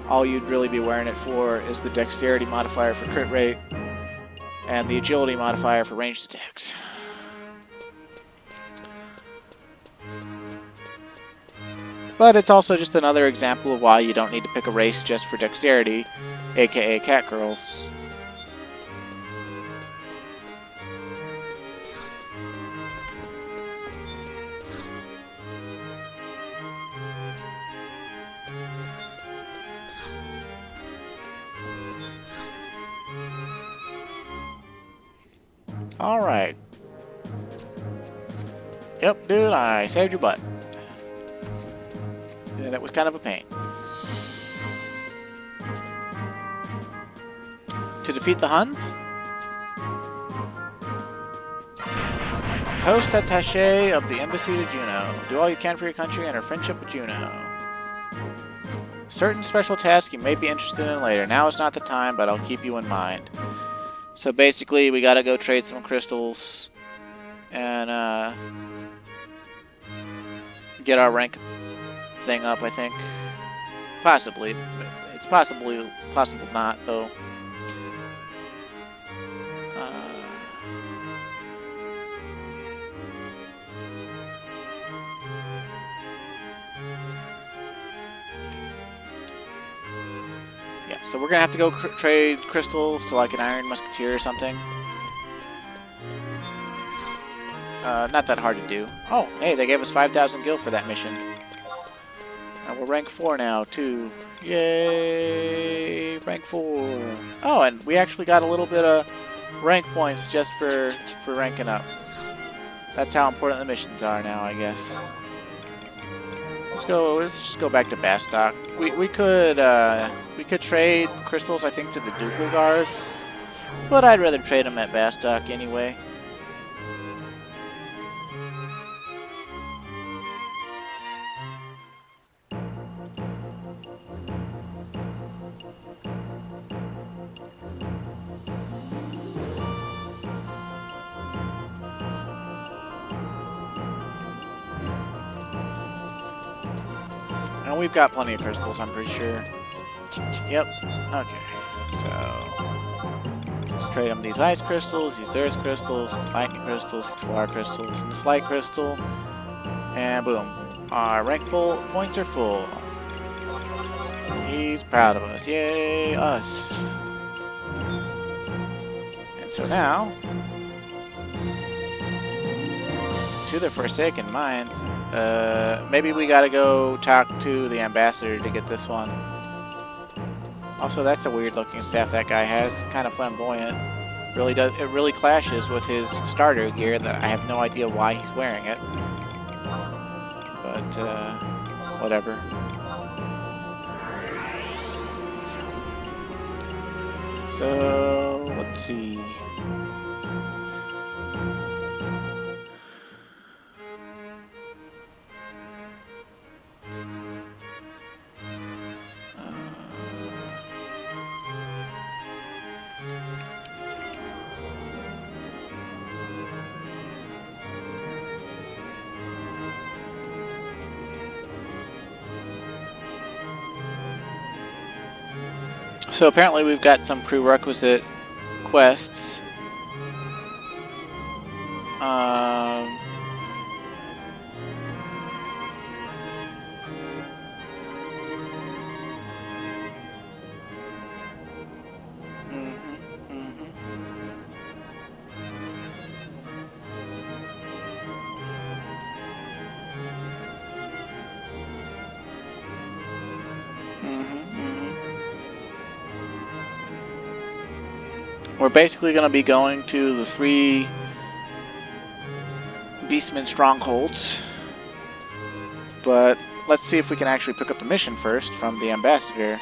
all you'd really be wearing it for is the dexterity modifier for crit rate and the agility modifier for ranged attacks. But it's also just another example of why you don't need to pick a race just for dexterity, aka cat girls. Alright. Yep, dude, I saved your butt. And it was kind of a pain. To defeat the Huns? Post attaché of the embassy to Juno. Do all you can for your country and her friendship with Juno. Certain special tasks you may be interested in later. Now is not the time, but I'll keep you in mind. So basically, we gotta go trade some crystals and get our rank thing up, I think. Possibly. It's possible not, though. Yeah, so we're gonna have to go trade crystals to like an Iron Musketeer or something. Not that hard to do. Oh, hey, they gave us 5,000 gil for that mission. And we're rank 4 now, too. Yay! Rank 4. Oh, and we actually got a little bit of rank points just for ranking up. That's how important the missions are now, I guess. Let's just go back to Bastok. We could trade crystals, I think, to the Ducal Guard, but I'd rather trade them at Bastok anyway. And we've got plenty of crystals, I'm pretty sure. Yep. Okay. So let's trade them these ice crystals, these thirst crystals, these lightning crystals, these water crystals, and this light crystal. And boom. Our rank points are full. He's proud of us. Yay, us. And so now, to the Forsaken Mines. Maybe we gotta go talk to the ambassador to get this one. Also, that's a weird looking staff that guy has. Kind of flamboyant. It really clashes with his starter gear that I have no idea why he's wearing it. But, whatever. So, let's see. So apparently we've got some prerequisite quests. We're basically going to be going to the 3 Beastmen strongholds, but let's see if we can actually pick up the mission first from the ambassador.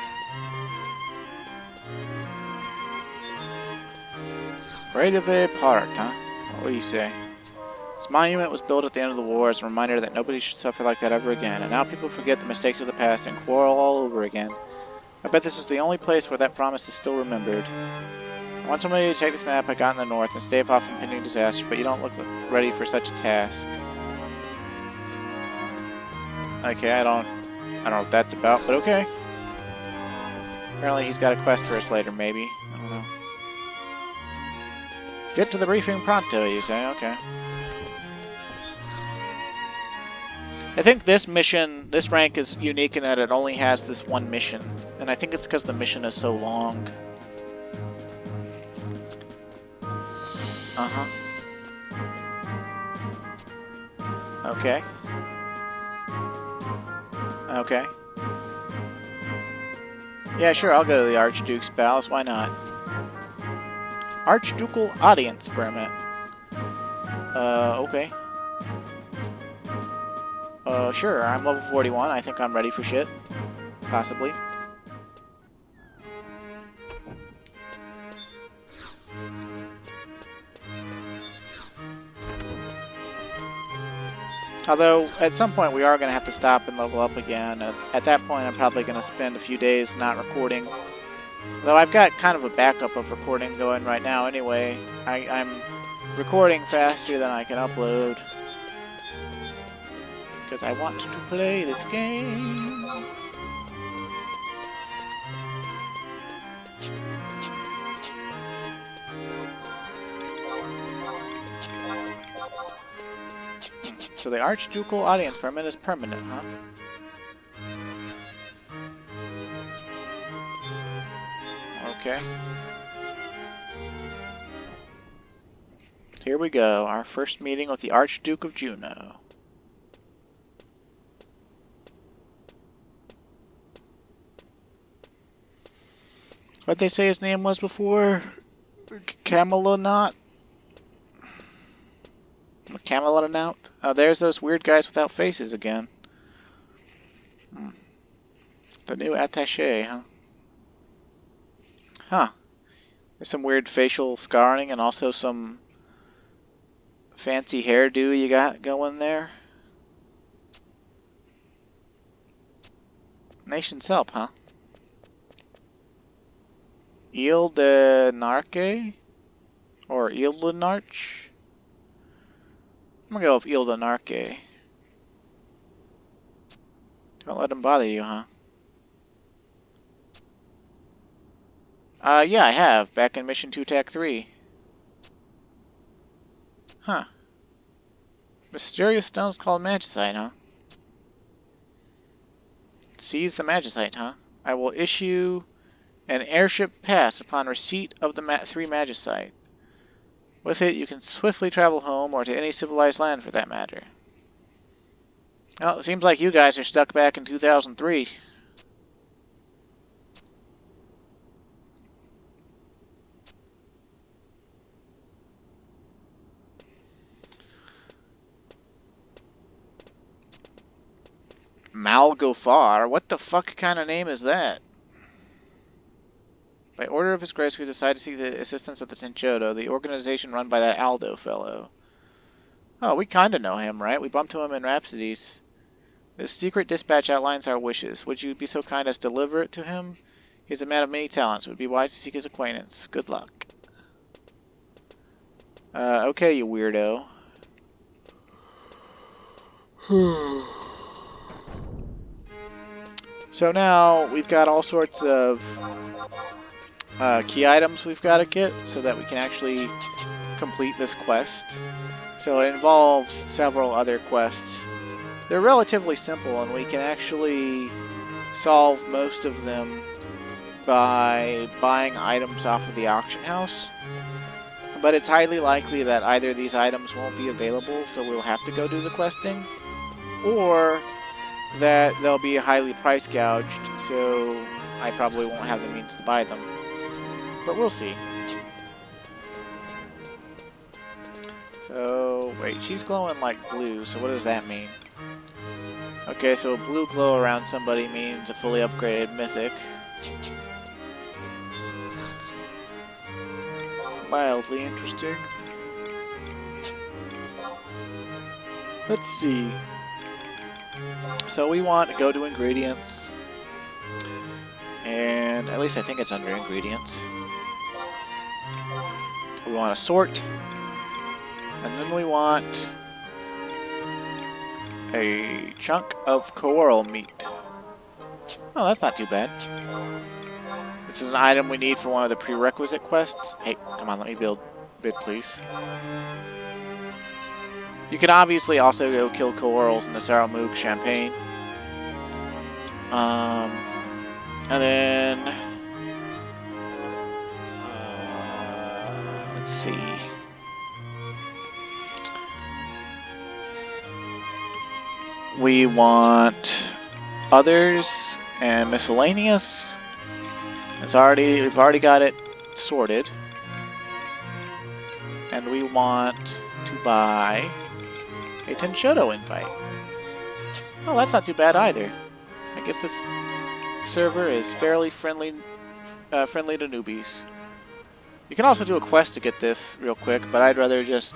Brave Park, huh? What do you say? This monument was built at the end of the war as a reminder that nobody should suffer like that ever again, and now people forget the mistakes of the past and quarrel all over again. I bet this is the only place where that promise is still remembered. I want somebody to take this map I got in the north and stave off impending disaster, but you don't look ready for such a task. Okay, I don't know what that's about, but okay. Apparently he's got a quest for us later, maybe. I don't know. Get to the briefing pronto, you say? Okay. I think this rank is unique in that it only has this one mission. And I think it's because the mission is so long. Uh-huh. Okay. Okay. Yeah, sure, I'll go to the Archduke's Palace, why not? Archducal Audience Permit. Okay. Sure, I'm level 41, I think I'm ready for shit. Possibly. Although, at some point we are going to have to stop and level up again. At that point I'm probably going to spend a few days not recording Though I've got kind of a backup of recording going right now anyway. I'm recording faster than I can upload. Because I want to play this game. So the Archducal audience permit is permanent, huh? Okay. Here we go, our first meeting with the Archduke of Juno. What'd they say his name was before? Camelot? Camelot? Oh, there's those weird guys without faces again. The new attaché, huh? Huh. There's some weird facial scarring and also some fancy hairdo you got going there. Nation's help, huh? Ile de Narque? Or Ile de Narche? I'm gonna go with Ile de Narque. Don't let them bother you, huh? Yeah, I have. Back in Mission 2 Tac 3. Huh. Mysterious stones called Magicite, huh? Seize the Magicite, huh? I will issue an airship pass upon receipt of the 3 Magicite. With it, you can swiftly travel home or to any civilized land for that matter. Well, it seems like you guys are stuck back in 2003. Malgofar? What the fuck kind of name is that? By order of His Grace, we decided to seek the assistance of the Tenchoto, the organization run by that Aldo fellow. Oh, we kind of know him, right? We bumped into him in Rhapsodies. This secret dispatch outlines our wishes. Would you be so kind as to deliver it to him? He's a man of many talents. It would be wise to seek his acquaintance. Good luck. Okay, you weirdo. So now we've got all sorts of key items we've got to get so that we can actually complete this quest. So it involves several other quests. They're relatively simple and we can actually solve most of them by buying items off of the auction house. But it's highly likely that either these items won't be available, so we'll have to go do the questing, or that they'll be highly price gouged, so I probably won't have the means to buy them. But we'll see. So, wait, she's glowing like blue, so what does that mean? Okay, so a blue glow around somebody means a fully upgraded mythic. Mildly interesting. Let's see. So we want to go to ingredients. And at least I think it's under ingredients. We want to sort. And then we want a chunk of coral meat. Oh, that's not too bad. This is an item we need for one of the prerequisite quests. Hey, come on, let me bid, please. You can obviously also go kill corals in the Saramuk champagne. And then let's see. We want others and miscellaneous. We've already got it sorted. And we want to buy a Tenchoto invite. Oh, that's not too bad either. I guess this server is fairly friendly to newbies. You can also do a quest to get this real quick, but I'd rather just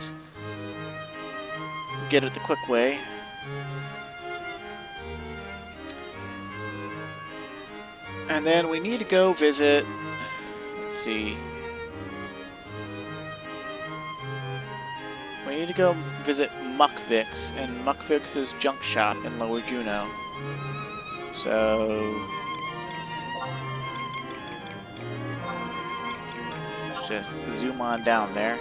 get it the quick way. And then we need to go visit see. We need to go visit Muckvix and Muckvix's junk shop in Lower Juneau. So let's just zoom on down there.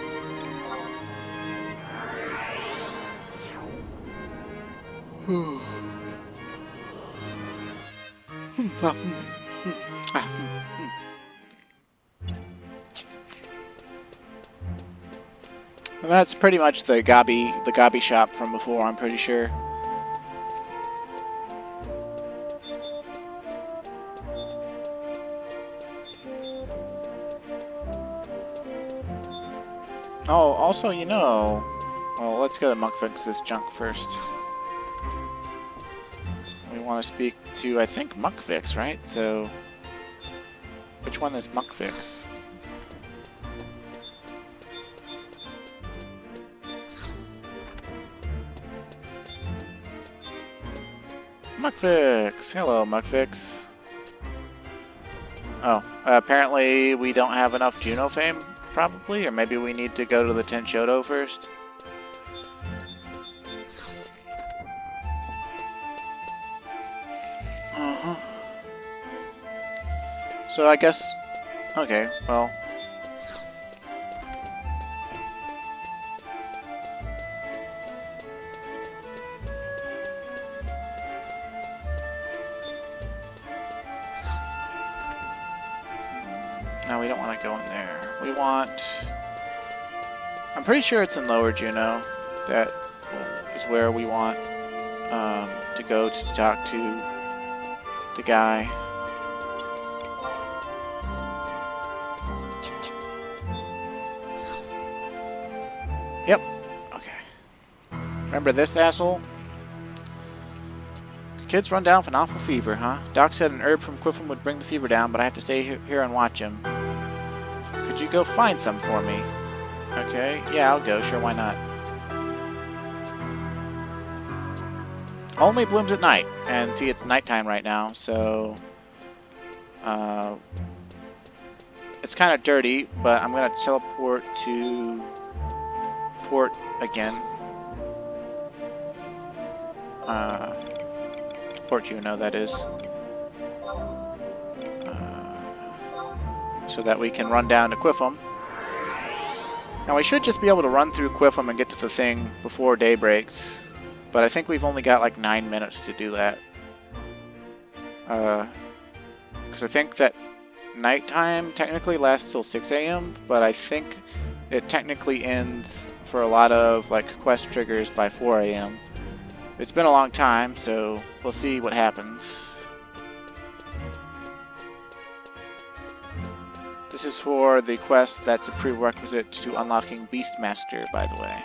And that's pretty much the Gobby shop from before, I'm pretty sure. Oh, also, you know, well, let's go to Muckfix this junk first. We want to speak to, I think, Muckfix, right? So, which one is Muckfix? Muckfix! Hello, Muckfix. Oh, apparently we don't have enough Juno fame, probably, or maybe we need to go to the Tenshoto first. So I guess, okay, well. No, we don't want to go in there. We want, I'm pretty sure it's in Lower Juneau. That is where we want to go to talk to the guy. Yep. Okay. Remember this asshole? The kid's run down with an awful fever, huh? Doc said an herb from Quiffin would bring the fever down, but I have to stay here and watch him. Could you go find some for me? Okay. Yeah, I'll go. Sure, why not? Only blooms at night. And see, it's nighttime right now, so it's kind of dirty, but I'm going to teleport to port again. Port Juneau, that is. So that we can run down to Quiffin. Now we should just be able to run through Quiffin and get to the thing before day breaks. But I think we've only got like 9 minutes to do that. Because I think that nighttime technically lasts till 6 AM, but I think it technically ends for a lot of like quest triggers by 4 AM. It's been a long time, so we'll see what happens. This is for the quest that's a prerequisite to unlocking Beastmaster, by the way.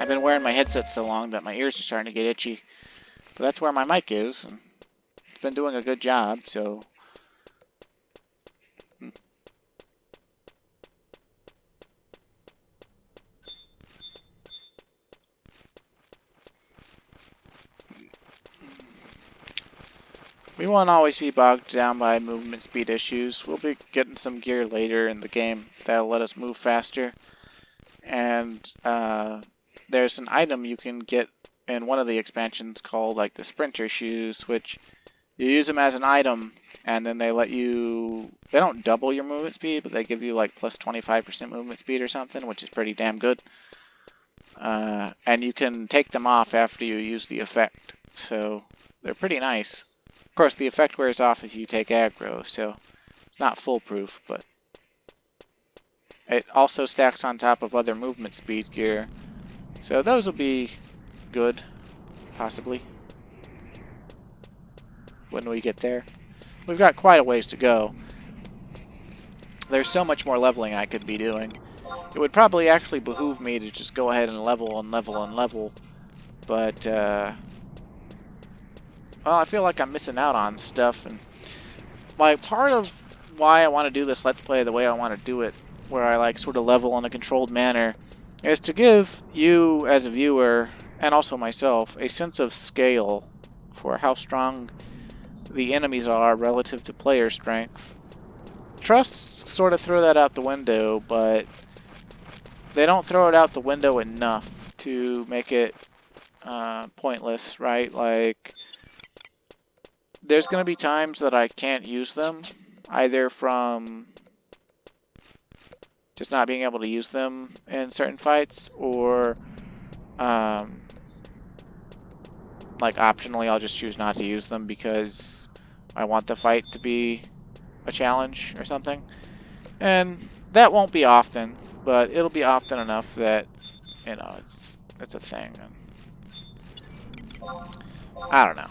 I've been wearing my headset so long that my ears are starting to get itchy. But that's where my mic is, and it's been doing a good job, so... We won't always be bogged down by movement speed issues. We'll be getting some gear later in the game that'll let us move faster. And there's an item you can get in one of the expansions called like the Sprinter Shoes, which you use them as an item, and then they let you... They don't double your movement speed, but they give you like plus 25% movement speed or something, which is pretty damn good. And you can take them off after you use the effect, so they're pretty nice. Of course, the effect wears off if you take aggro, so it's not foolproof, but it also stacks on top of other movement speed gear. So those will be good, possibly, when we get there. We've got quite a ways to go. There's so much more leveling I could be doing. It would probably actually behoove me to just go ahead and level and level and level, but well, I feel like I'm missing out on stuff, and like part of why I want to do this Let's Play the way I want to do it where I like sort of level in a controlled manner, is to give you as a viewer, and also myself, a sense of scale for how strong the enemies are relative to player strength. Trusts sort of throw that out the window, but they don't throw it out the window enough to make it pointless, right? Like, there's going to be times that I can't use them, either from just not being able to use them in certain fights, or like optionally I'll just choose not to use them because I want the fight to be a challenge or something. And that won't be often, but it'll be often enough that, you know, it's a thing. And I don't know.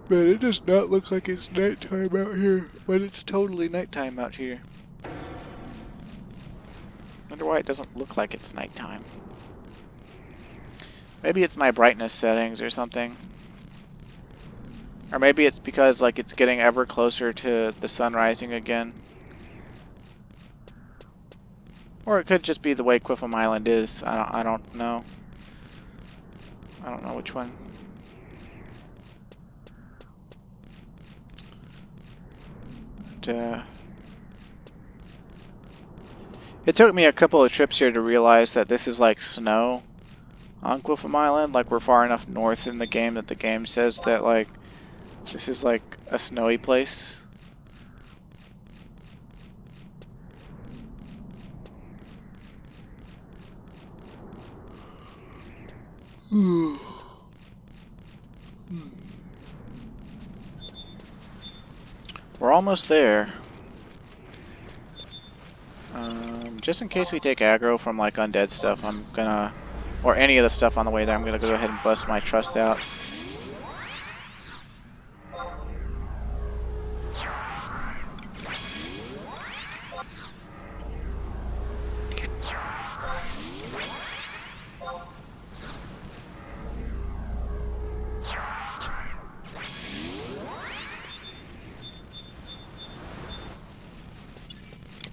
But it does not look like it's nighttime out here, but it's totally nighttime out here. Wonder why it doesn't look like it's nighttime. Maybe it's my brightness settings or something. Or maybe it's because like it's getting ever closer to the sun rising again. Or it could just be the way Quiffum Island is. I don't know. I don't know which one. But, it took me a couple of trips here to realize that this is like snow on Quiffum Island. Like, we're far enough north in the game that the game says that like this is like a snowy place. We're almost there. Just in case we take aggro from like undead stuff, I'm gonna, or any of the stuff on the way there, I'm gonna go ahead and bust my trust out.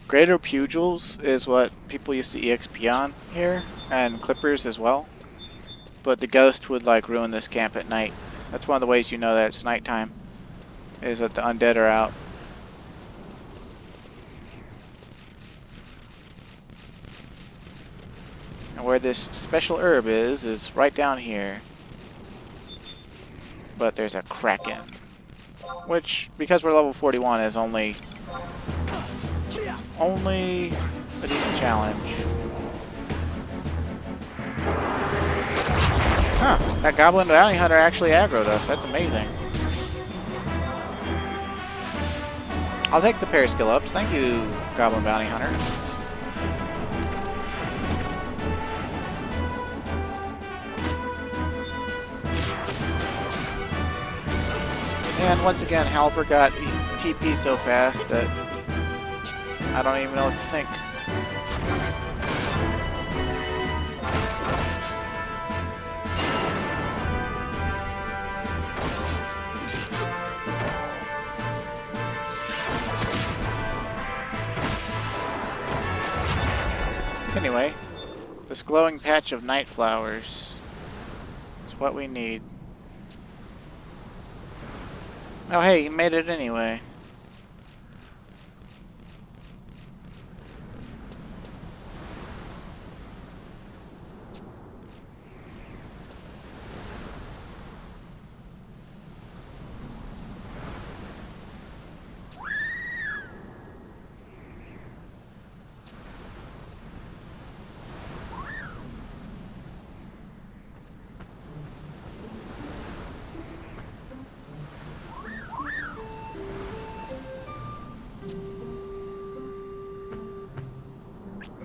Greater Pugils is what people used to EXP on here, and Clippers as well. But the Ghost would like ruin this camp at night. That's one of the ways you know that it's nighttime, is that the undead are out. And where this special herb is right down here. But there's a Kraken, which, because we're level 41, is only a decent challenge. Huh, that Goblin Bounty Hunter actually aggroed us. That's amazing. I'll take the pair skill ups. Thank you, Goblin Bounty Hunter. And once again, Halver got TP so fast that I don't even know what to think. Anyway, this glowing patch of night flowers is what we need. Oh hey, you made it anyway.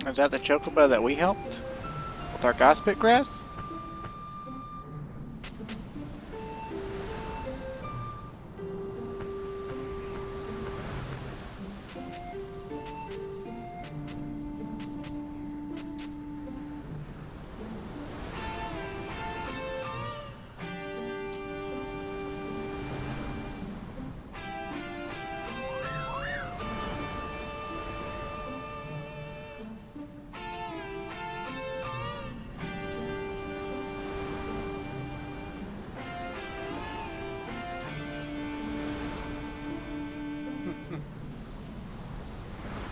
Is that the chocobo that we helped with our gospit grass?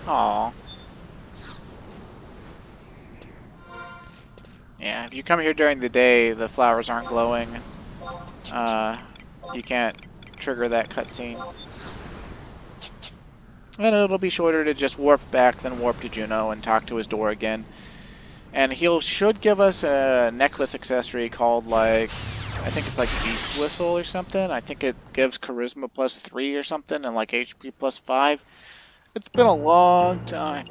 Aw. Yeah, if you come here during the day, the flowers aren't glowing. You can't trigger that cutscene. And it'll be shorter to just warp back, then warp to Juno and talk to his door again. And he should give us a necklace accessory called, like, I think it's like Beast Whistle or something. I think it gives Charisma +3 or something and like HP +5. It's been a long time.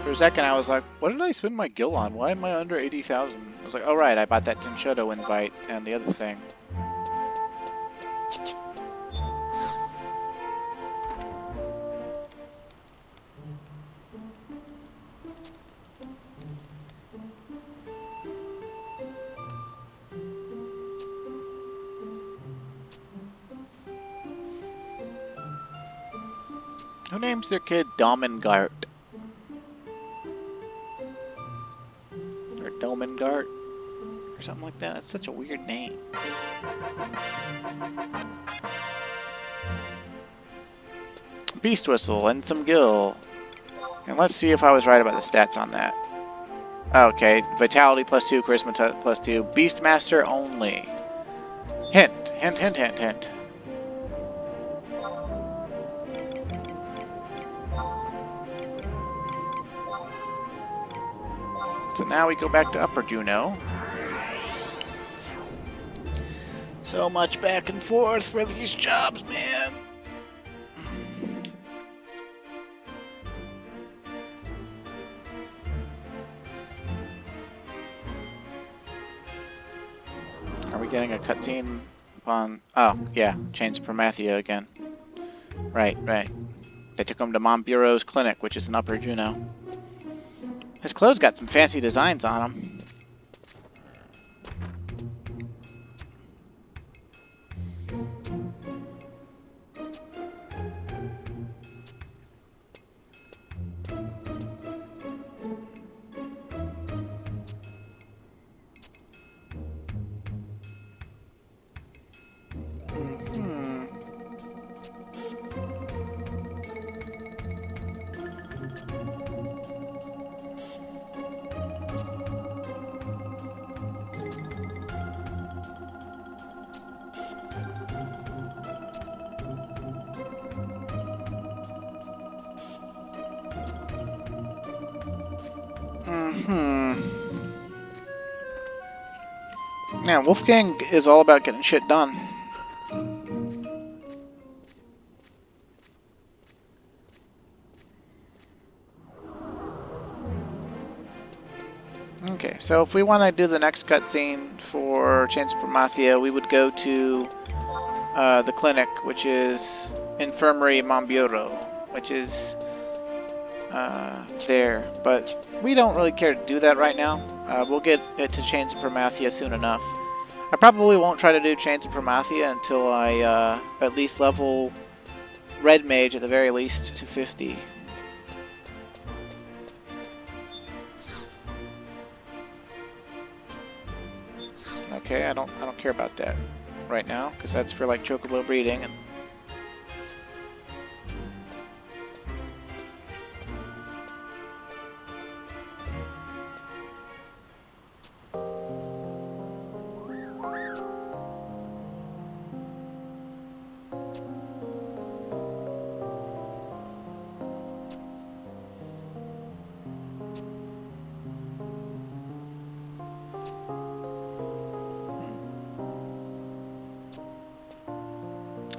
For a second, I was like, what did I spend my gil on? Why am I under 80,000? I was like, oh right, I bought that Tinshoto invite and the other thing. Who names their kid Domengart? Or Domengart? Or something like that. That's such a weird name. Beast Whistle and some gil. And let's see if I was right about the stats on that. Okay, Vitality +2, Charisma +2, Beastmaster only. Hint, hint, hint, hint, hint. So now we go back to Upper Juno. So much back and forth for these jobs, man. Are we getting a cutscene upon... Oh, yeah, Chains of Promathia again. Right, right. They took him to Mom Bureau's clinic, which is in Upper Juno. His clothes got some fancy designs on them. Yeah, Wolfgang is all about getting shit done. Okay, so if we want to do the next cutscene for Chains of Promathia, we would go to the clinic, which is Infirmary Monbureau, which is there. But we don't really care to do that right now. We'll get it to Chains of Promathia soon enough. I probably won't try to do Chains of Promathia until I at least level Red Mage at the very least to 50. Okay, I don't care about that right now because that's for like chocobo breeding. And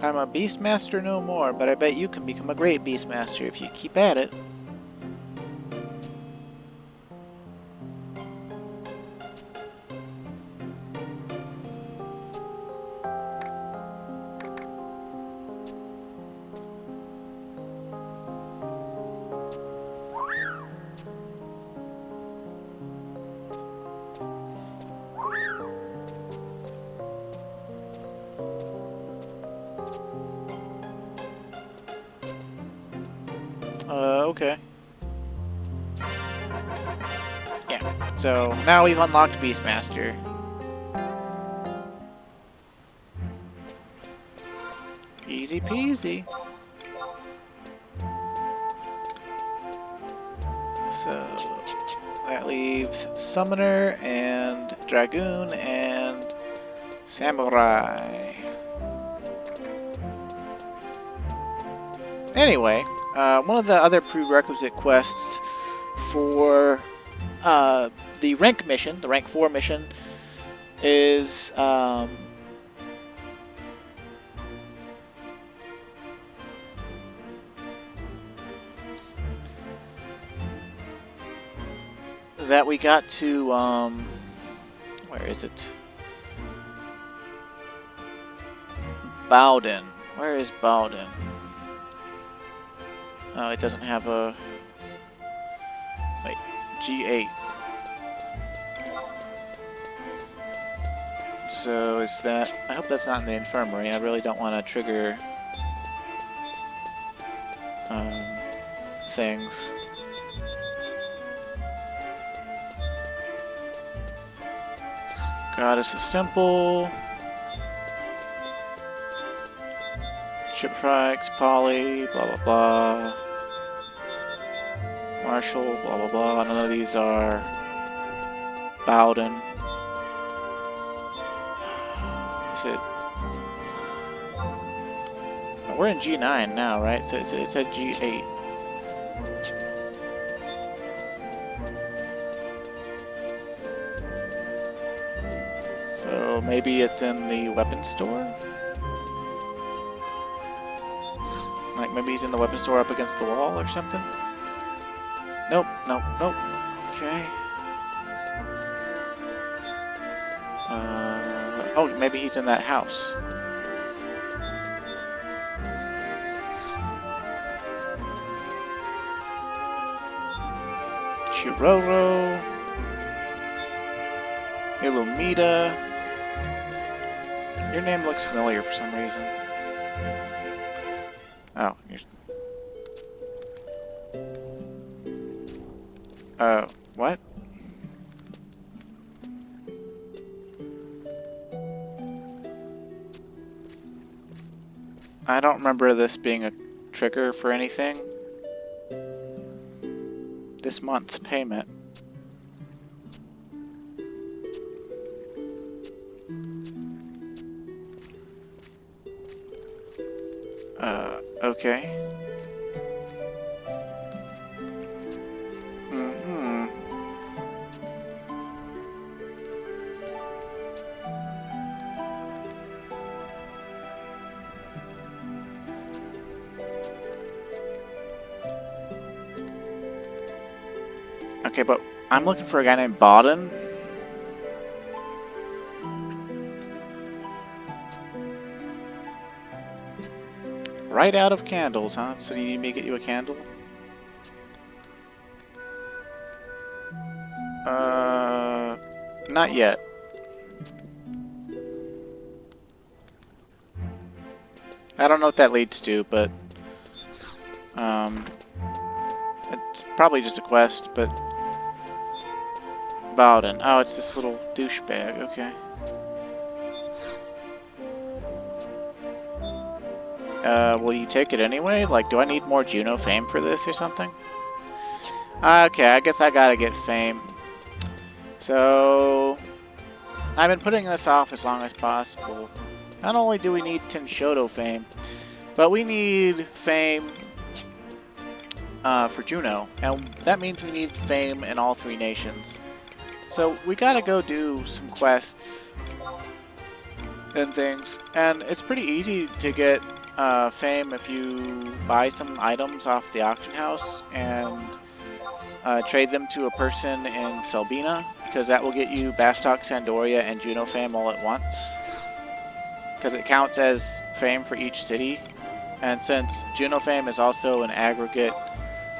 I'm a Beastmaster no more, but I bet you can become a great Beastmaster if you keep at it. okay. Yeah, so now we've unlocked Beastmaster. Easy peasy. So that leaves Summoner and Dragoon and Samurai. Anyway, one of the other prerequisite quests for the rank mission, the rank 4 mission, is that we got to, where is it? Bowden. Where is Bowden? Oh, it doesn't have a... Wait, G8. So is that... I hope that's not in the infirmary. I really don't want to trigger things. Goddess's Temple. Shipwrights, Polly, blah blah blah. Marshall, blah blah blah. None of these are Bowden. Is it? Oh, we're in G9 now, right? So it's at G8. So maybe it's in the weapons store? Like maybe he's in the weapons store up against the wall or something? Nope, nope, nope. Okay. Oh, maybe he's in that house. Shiroro. Illumida. Your name looks familiar for some reason. Oh, you're... what? I don't remember this being a trigger for anything. This month's payment. Okay. Okay, but I'm looking for a guy named Bowden. Right out of candles, huh? So you need me to get you a candle? Not yet. I don't know what that leads to, but it's probably just a quest, but Bowden. Oh, it's this little douchebag, okay. Will you take it anyway? Like, do I need more Juno fame for this or something? Okay, I guess I gotta get fame. So, I've been putting this off as long as possible. Not only do we need Tenshoto fame, but we need fame for Juno, and that means we need fame in all 3 nations. So we gotta go do some quests and things, and it's pretty easy to get fame if you buy some items off the auction house and trade them to a person in Selbina, because that will get you Bastok, Sandoria, and Juno fame all at once. Because it counts as fame for each city, and since Juno fame is also an aggregate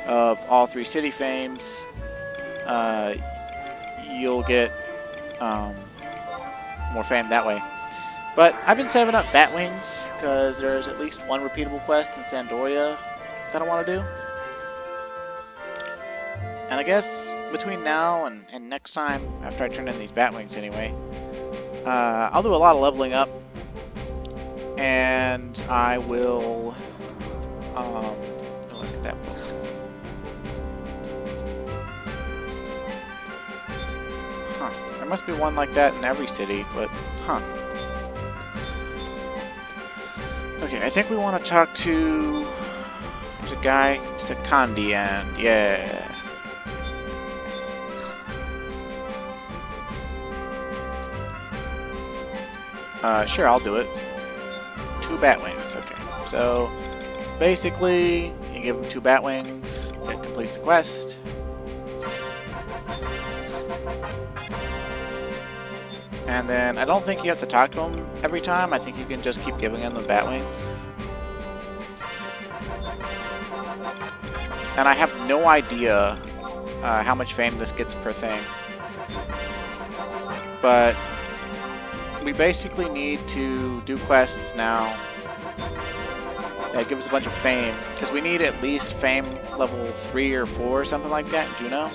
of all 3 city fames, you'll get more fame that way. But I've been saving up Batwings, because there's at least one repeatable quest in Sandoria that I want to do. And I guess between now and next time, after I turn in these Batwings anyway, I'll do a lot of leveling up. And I will, let's get that book. Huh, there must be one like that in every city, but, huh. Okay, I think we want to talk to, there's a guy, Sekandian, yeah. Sure, I'll do it. 2 Batwings, okay. So, basically, you give him 2 Batwings, it completes the quest. And then, I don't think you have to talk to him every time, I think you can just keep giving him the Batwings. And I have no idea how much fame this gets per thing. But we basically need to do quests now that give us a bunch of fame, because we need at least fame level 3 or 4 or something like that in Juno.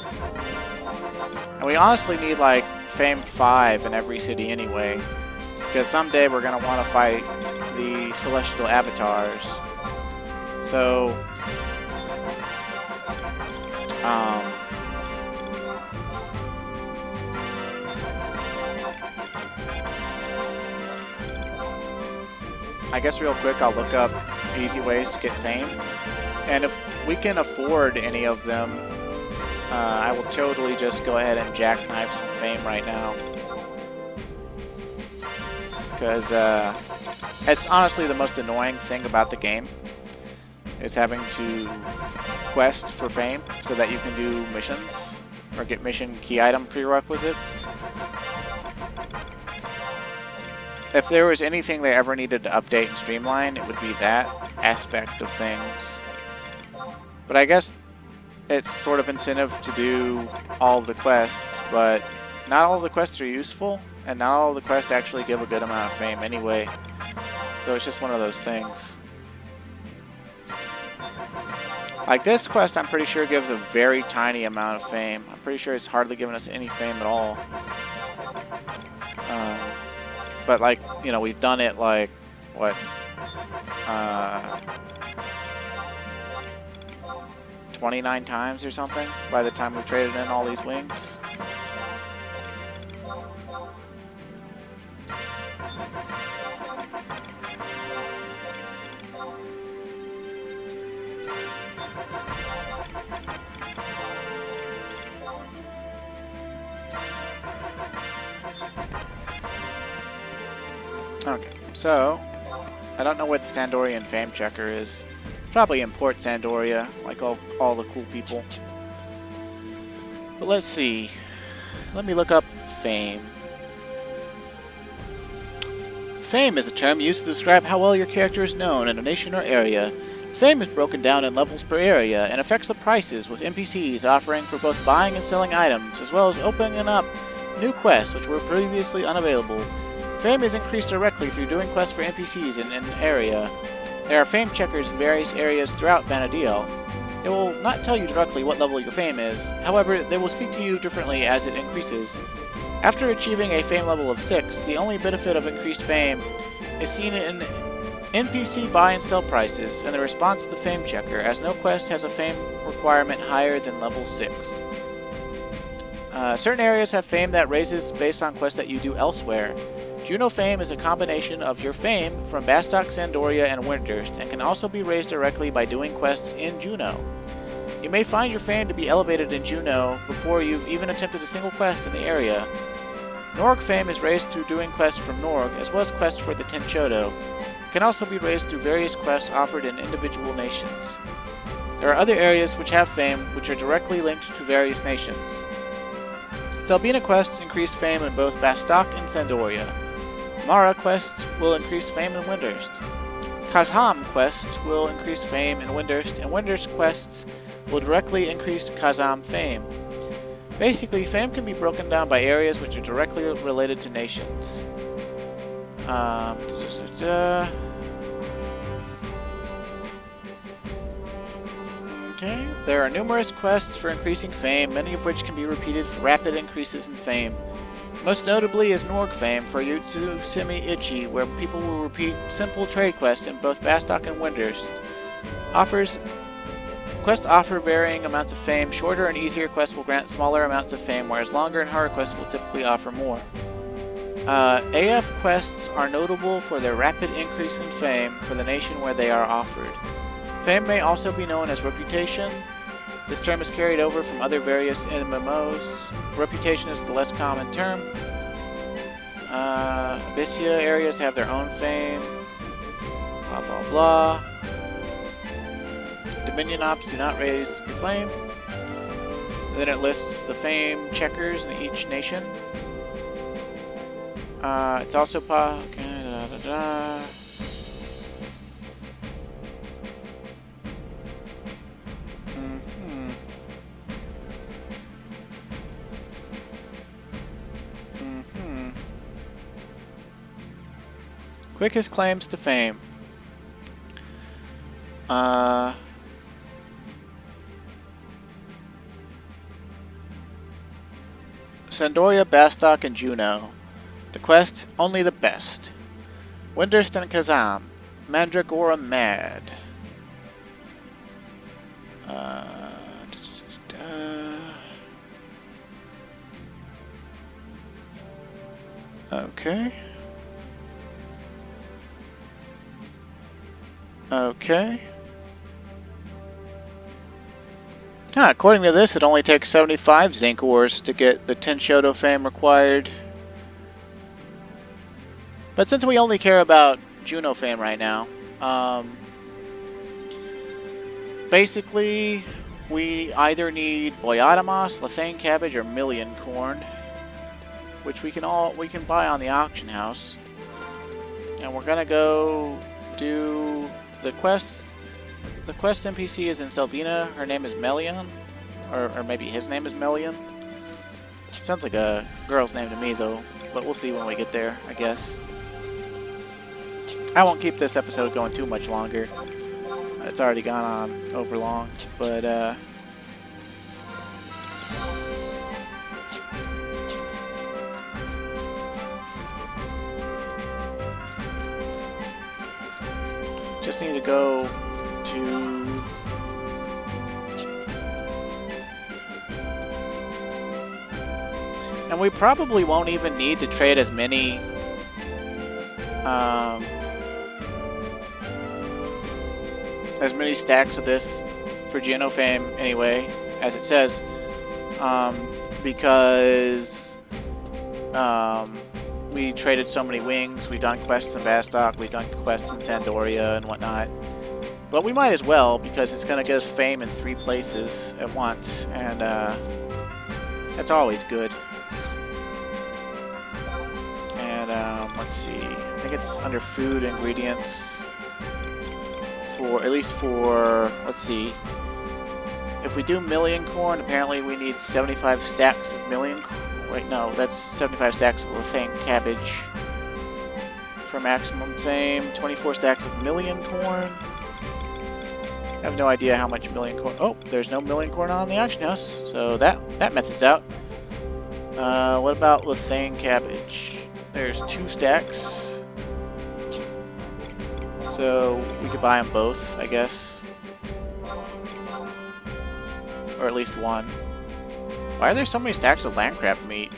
And we honestly need like fame 5 in every city anyway, because someday we're going to want to fight the celestial avatars. So I guess real quick I'll look up easy ways to get fame, and if we can afford any of them, I will totally just go ahead and jackknife some fame right now, because it's honestly the most annoying thing about the game, is having to quest for fame so that you can do missions or get mission key item prerequisites. If there was anything they ever needed to update and streamline, it would be that aspect of things. But I guess it's sort of incentive to do all of the quests, but not all of the quests are useful, and not all of the quests actually give a good amount of fame anyway. So it's just one of those things. Like this quest, I'm pretty sure gives a very tiny amount of fame. I'm pretty sure it's hardly giving us any fame at all. But like, you know, we've done it like, what, 29 times or something by the time we've traded in all these wings. Okay, so I don't know what the Sandorian fame checker is. Probably import Sandoria, like all the cool people. But let's see. Let me look up fame. Fame is a term used to describe how well your character is known in a nation or area. Fame is broken down in levels per area and affects the prices, with NPCs offering for both buying and selling items, as well as opening up new quests which were previously unavailable. Fame is increased directly through doing quests for NPCs in an area. There are fame checkers in various areas throughout Vana'diel. It will not tell you directly what level your fame is, however, they will speak to you differently as it increases. After achieving a fame level of 6, the only benefit of increased fame is seen in NPC buy and sell prices and the response to the fame checker, as no quest has a fame requirement higher than level 6. Certain areas have fame that raises based on quests that you do elsewhere. Juno fame is a combination of your fame from Bastok, Sandoria, and Winterdurst, and can also be raised directly by doing quests in Juno. You may find your fame to be elevated in Juno before you've even attempted a single quest in the area. Norg fame is raised through doing quests from Norg, as well as quests for the Tenchodo. It can also be raised through various quests offered in individual nations. There are other areas which have fame, which are directly linked to various nations. Selbina quests increase fame in both Bastok and Sandoria. Mara quests will increase fame in Windurst. Kazham quests will increase fame in Windurst, and Windurst quests will directly increase Kazham fame. Basically, fame can be broken down by areas which are directly related to nations. Okay, there are numerous quests for increasing fame, many of which can be repeated for rapid increases in fame. Most notably is Norg Fame for Yutsusimi Ichi, where people will repeat simple trade quests in both Bastok and Windurst. Quests offer varying amounts of fame. Shorter and easier quests will grant smaller amounts of fame, whereas longer and harder quests will typically offer more. AF quests are notable for their rapid increase in fame for the nation where they are offered. Fame may also be known as reputation. This term is carried over from other various MMOs. Reputation is the less common term. Abyssia areas have their own fame. Blah blah blah. Dominion ops do not raise your flame. And then it lists the fame checkers in each nation. It's also Quickest claims to fame. Sandoria, Bastok, and Juno. The quest, only the best. Windurst and Kazam. Mandragora Mad. Okay. Okay. According to this, it only takes 75 zinc ores to get the Tenshoto fame required. But since we only care about Juno fame right now, basically we either need Boyotamos, Lethane cabbage, or Million corn, which we can buy on the auction house. And we're gonna go do the quest. The quest NPC is in Selbina. Her name is Melion, or maybe his name is Melion. Sounds like a girl's name to me though, but we'll see when we get there, I guess. I won't keep this episode going too much longer. It's already gone on over long, but just need to go to and we probably won't even need to trade as many stacks of this for Genofame anyway, as it says, because we traded so many wings. We've done quests in Bastok, we've done quests in Sandoria and whatnot. But we might as well, because it's going to get us fame in 3 places at once, and that's always good. And let's see, I think it's under food ingredients. At least for, let's see, if we do Million corn, apparently we need 75 stacks of Million corn. Wait, no, that's 75 stacks of Lethane cabbage for maximum fame. 24 stacks of Million corn. I have no idea how much Million corn. Oh, there's no Million corn on the auction house, so that method's out. What about Lethane cabbage? There's 2 stacks. So we could buy them both, I guess. Or at least one. Why are there so many stacks of landcrab meat?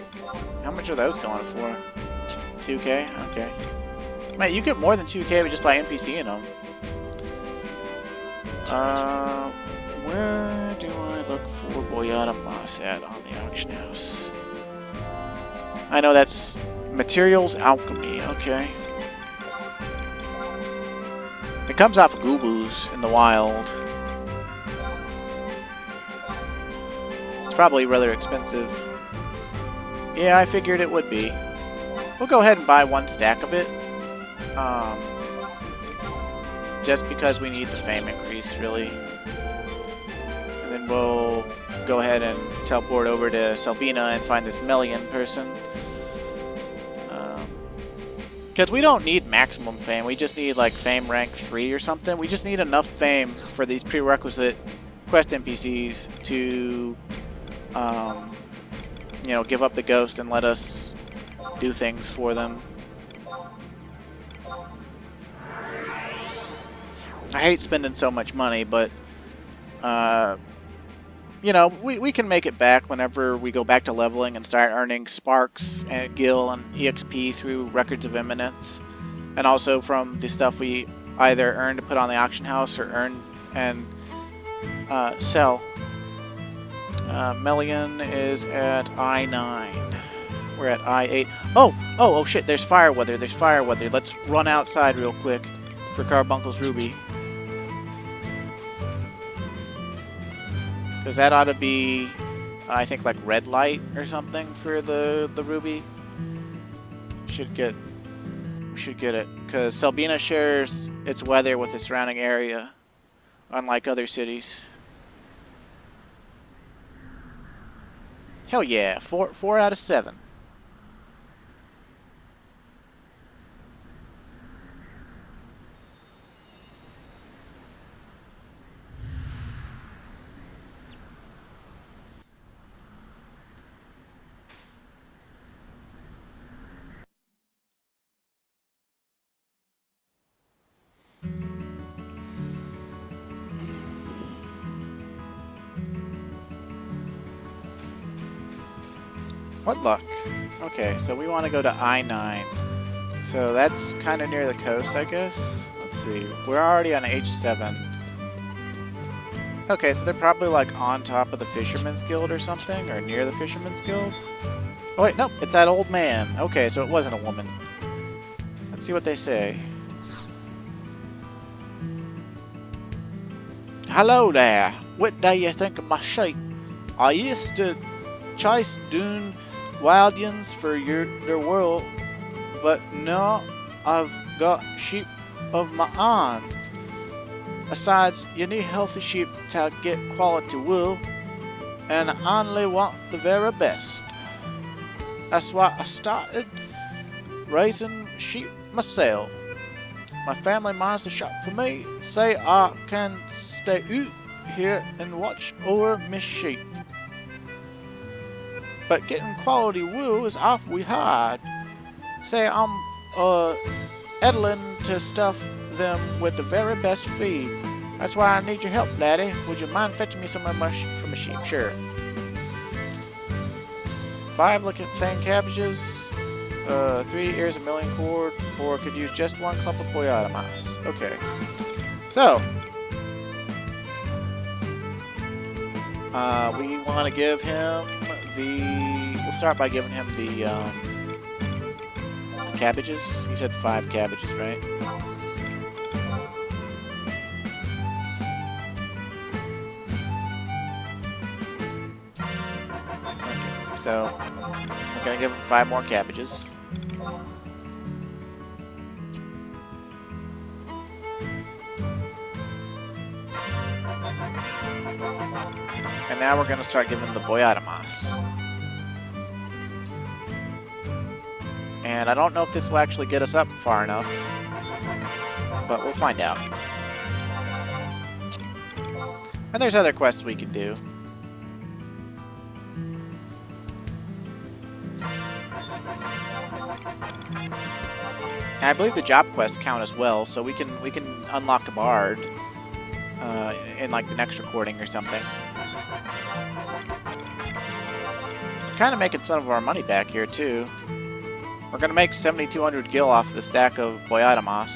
How much are those going for? 2k? Okay. Man, you get more than 2k just by NPCing them. Where do I look for Boyotamos at on the auction house? I know that's materials alchemy, okay. It comes off of Gooboo's in the wild. It's probably rather expensive. Yeah, I figured it would be. We'll go ahead and buy 1 stack of it. Just because we need the fame increase, really. And then we'll go ahead and teleport over to Selbina and find this Melion person. Because we don't need maximum fame, we just need like fame rank 3 or something. We just need enough fame for these prerequisite quest NPCs to, you know, give up the ghost and let us do things for them. I hate spending so much money, but, you know, we can make it back whenever we go back to leveling and start earning sparks and gil and EXP through Records of Eminence, and also from the stuff we either earn to put on the auction house or earn and sell. Melian is at I-9. We're at I-8. Oh shit, there's fire weather, Let's run outside real quick for Carbuncle's Ruby. Because that ought to be, I think, like red light or something for the Ruby. Should get it. Because Selbina shares its weather with the surrounding area, unlike other cities. Hell yeah, 4 out of 7. What luck? Okay, so we want to go to I-9. So that's kind of near the coast, I guess. Let's see. We're already on H7. Okay, so they're probably like on top of the Fisherman's Guild or something, or near the Fisherman's Guild. Oh wait, nope, it's that old man. Okay, so it wasn't a woman. Let's see what they say. Hello there. What do you think of my sheep? I used to chase dune wildians for their world, but now I've got sheep of my own. Besides, you need healthy sheep to get quality wool, and I only want the very best. That's why I started raising sheep myself. My family minds the shop for me, say I can stay out here and watch over my sheep. But getting quality wool is awfully hard. Say I'm edling to stuff them with the very best feed. That's why I need your help, laddie. Would you mind fetching me some of my from a sheep? Sure. 5 looking thing cabbages, 3 ears of million cord, or could use just 1 clump of boyatamas. Okay. So we want to give him we'll start by giving him the cabbages. He said 5 cabbages, right? Okay, so we're gonna give him 5 more cabbages. And now we're gonna start giving the boyatamas. And I don't know if this will actually get us up far enough, but we'll find out. And there's other quests we can do. And I believe the job quests count as well, so we can unlock a bard in like the next recording or something. Kind of making some of our money back here too. We're gonna make 7,200 gil off the stack of boyatamas.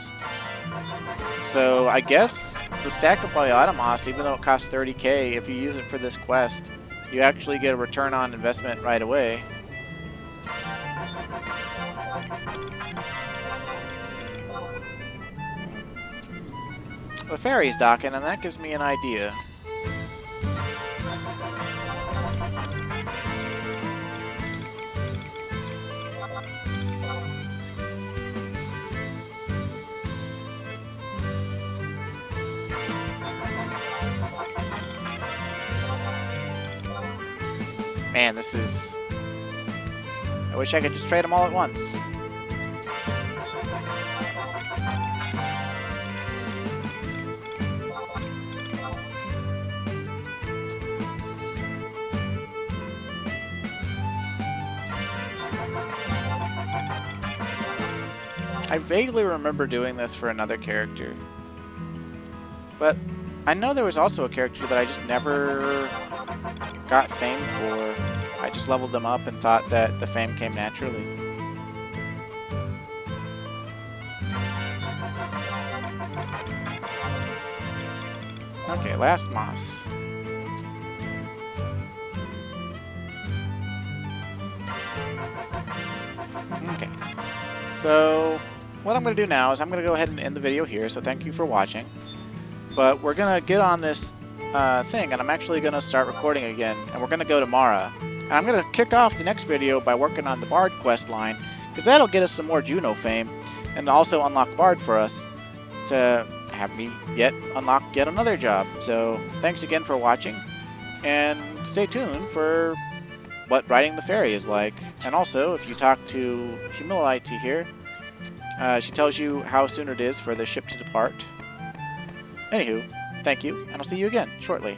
So I guess the stack of boyatamas, even though it costs 30k, if you use it for this quest, you actually get a return on investment right away. The ferry's docking, and that gives me an idea. Man, this is... I wish I could just trade them all at once. I vaguely remember doing this for another character. But I know there was also a character that I just never got fame for. I just leveled them up and thought that the fame came naturally. Okay, last moss. Okay. So, what I'm going to do now is I'm going to go ahead and end the video here, so thank you for watching. But we're going to get on this thing, and I'm actually going to start recording again, and we're going to go to Mara. And I'm going to kick off the next video by working on the Bard quest line, because that'll get us some more Juno fame, and also unlock Bard for us to have me unlock yet another job. So, thanks again for watching, and stay tuned for what riding the ferry is like. And also, if you talk to Humility here, she tells you how soon it is for the ship to depart. Anywho, thank you, and I'll see you again shortly.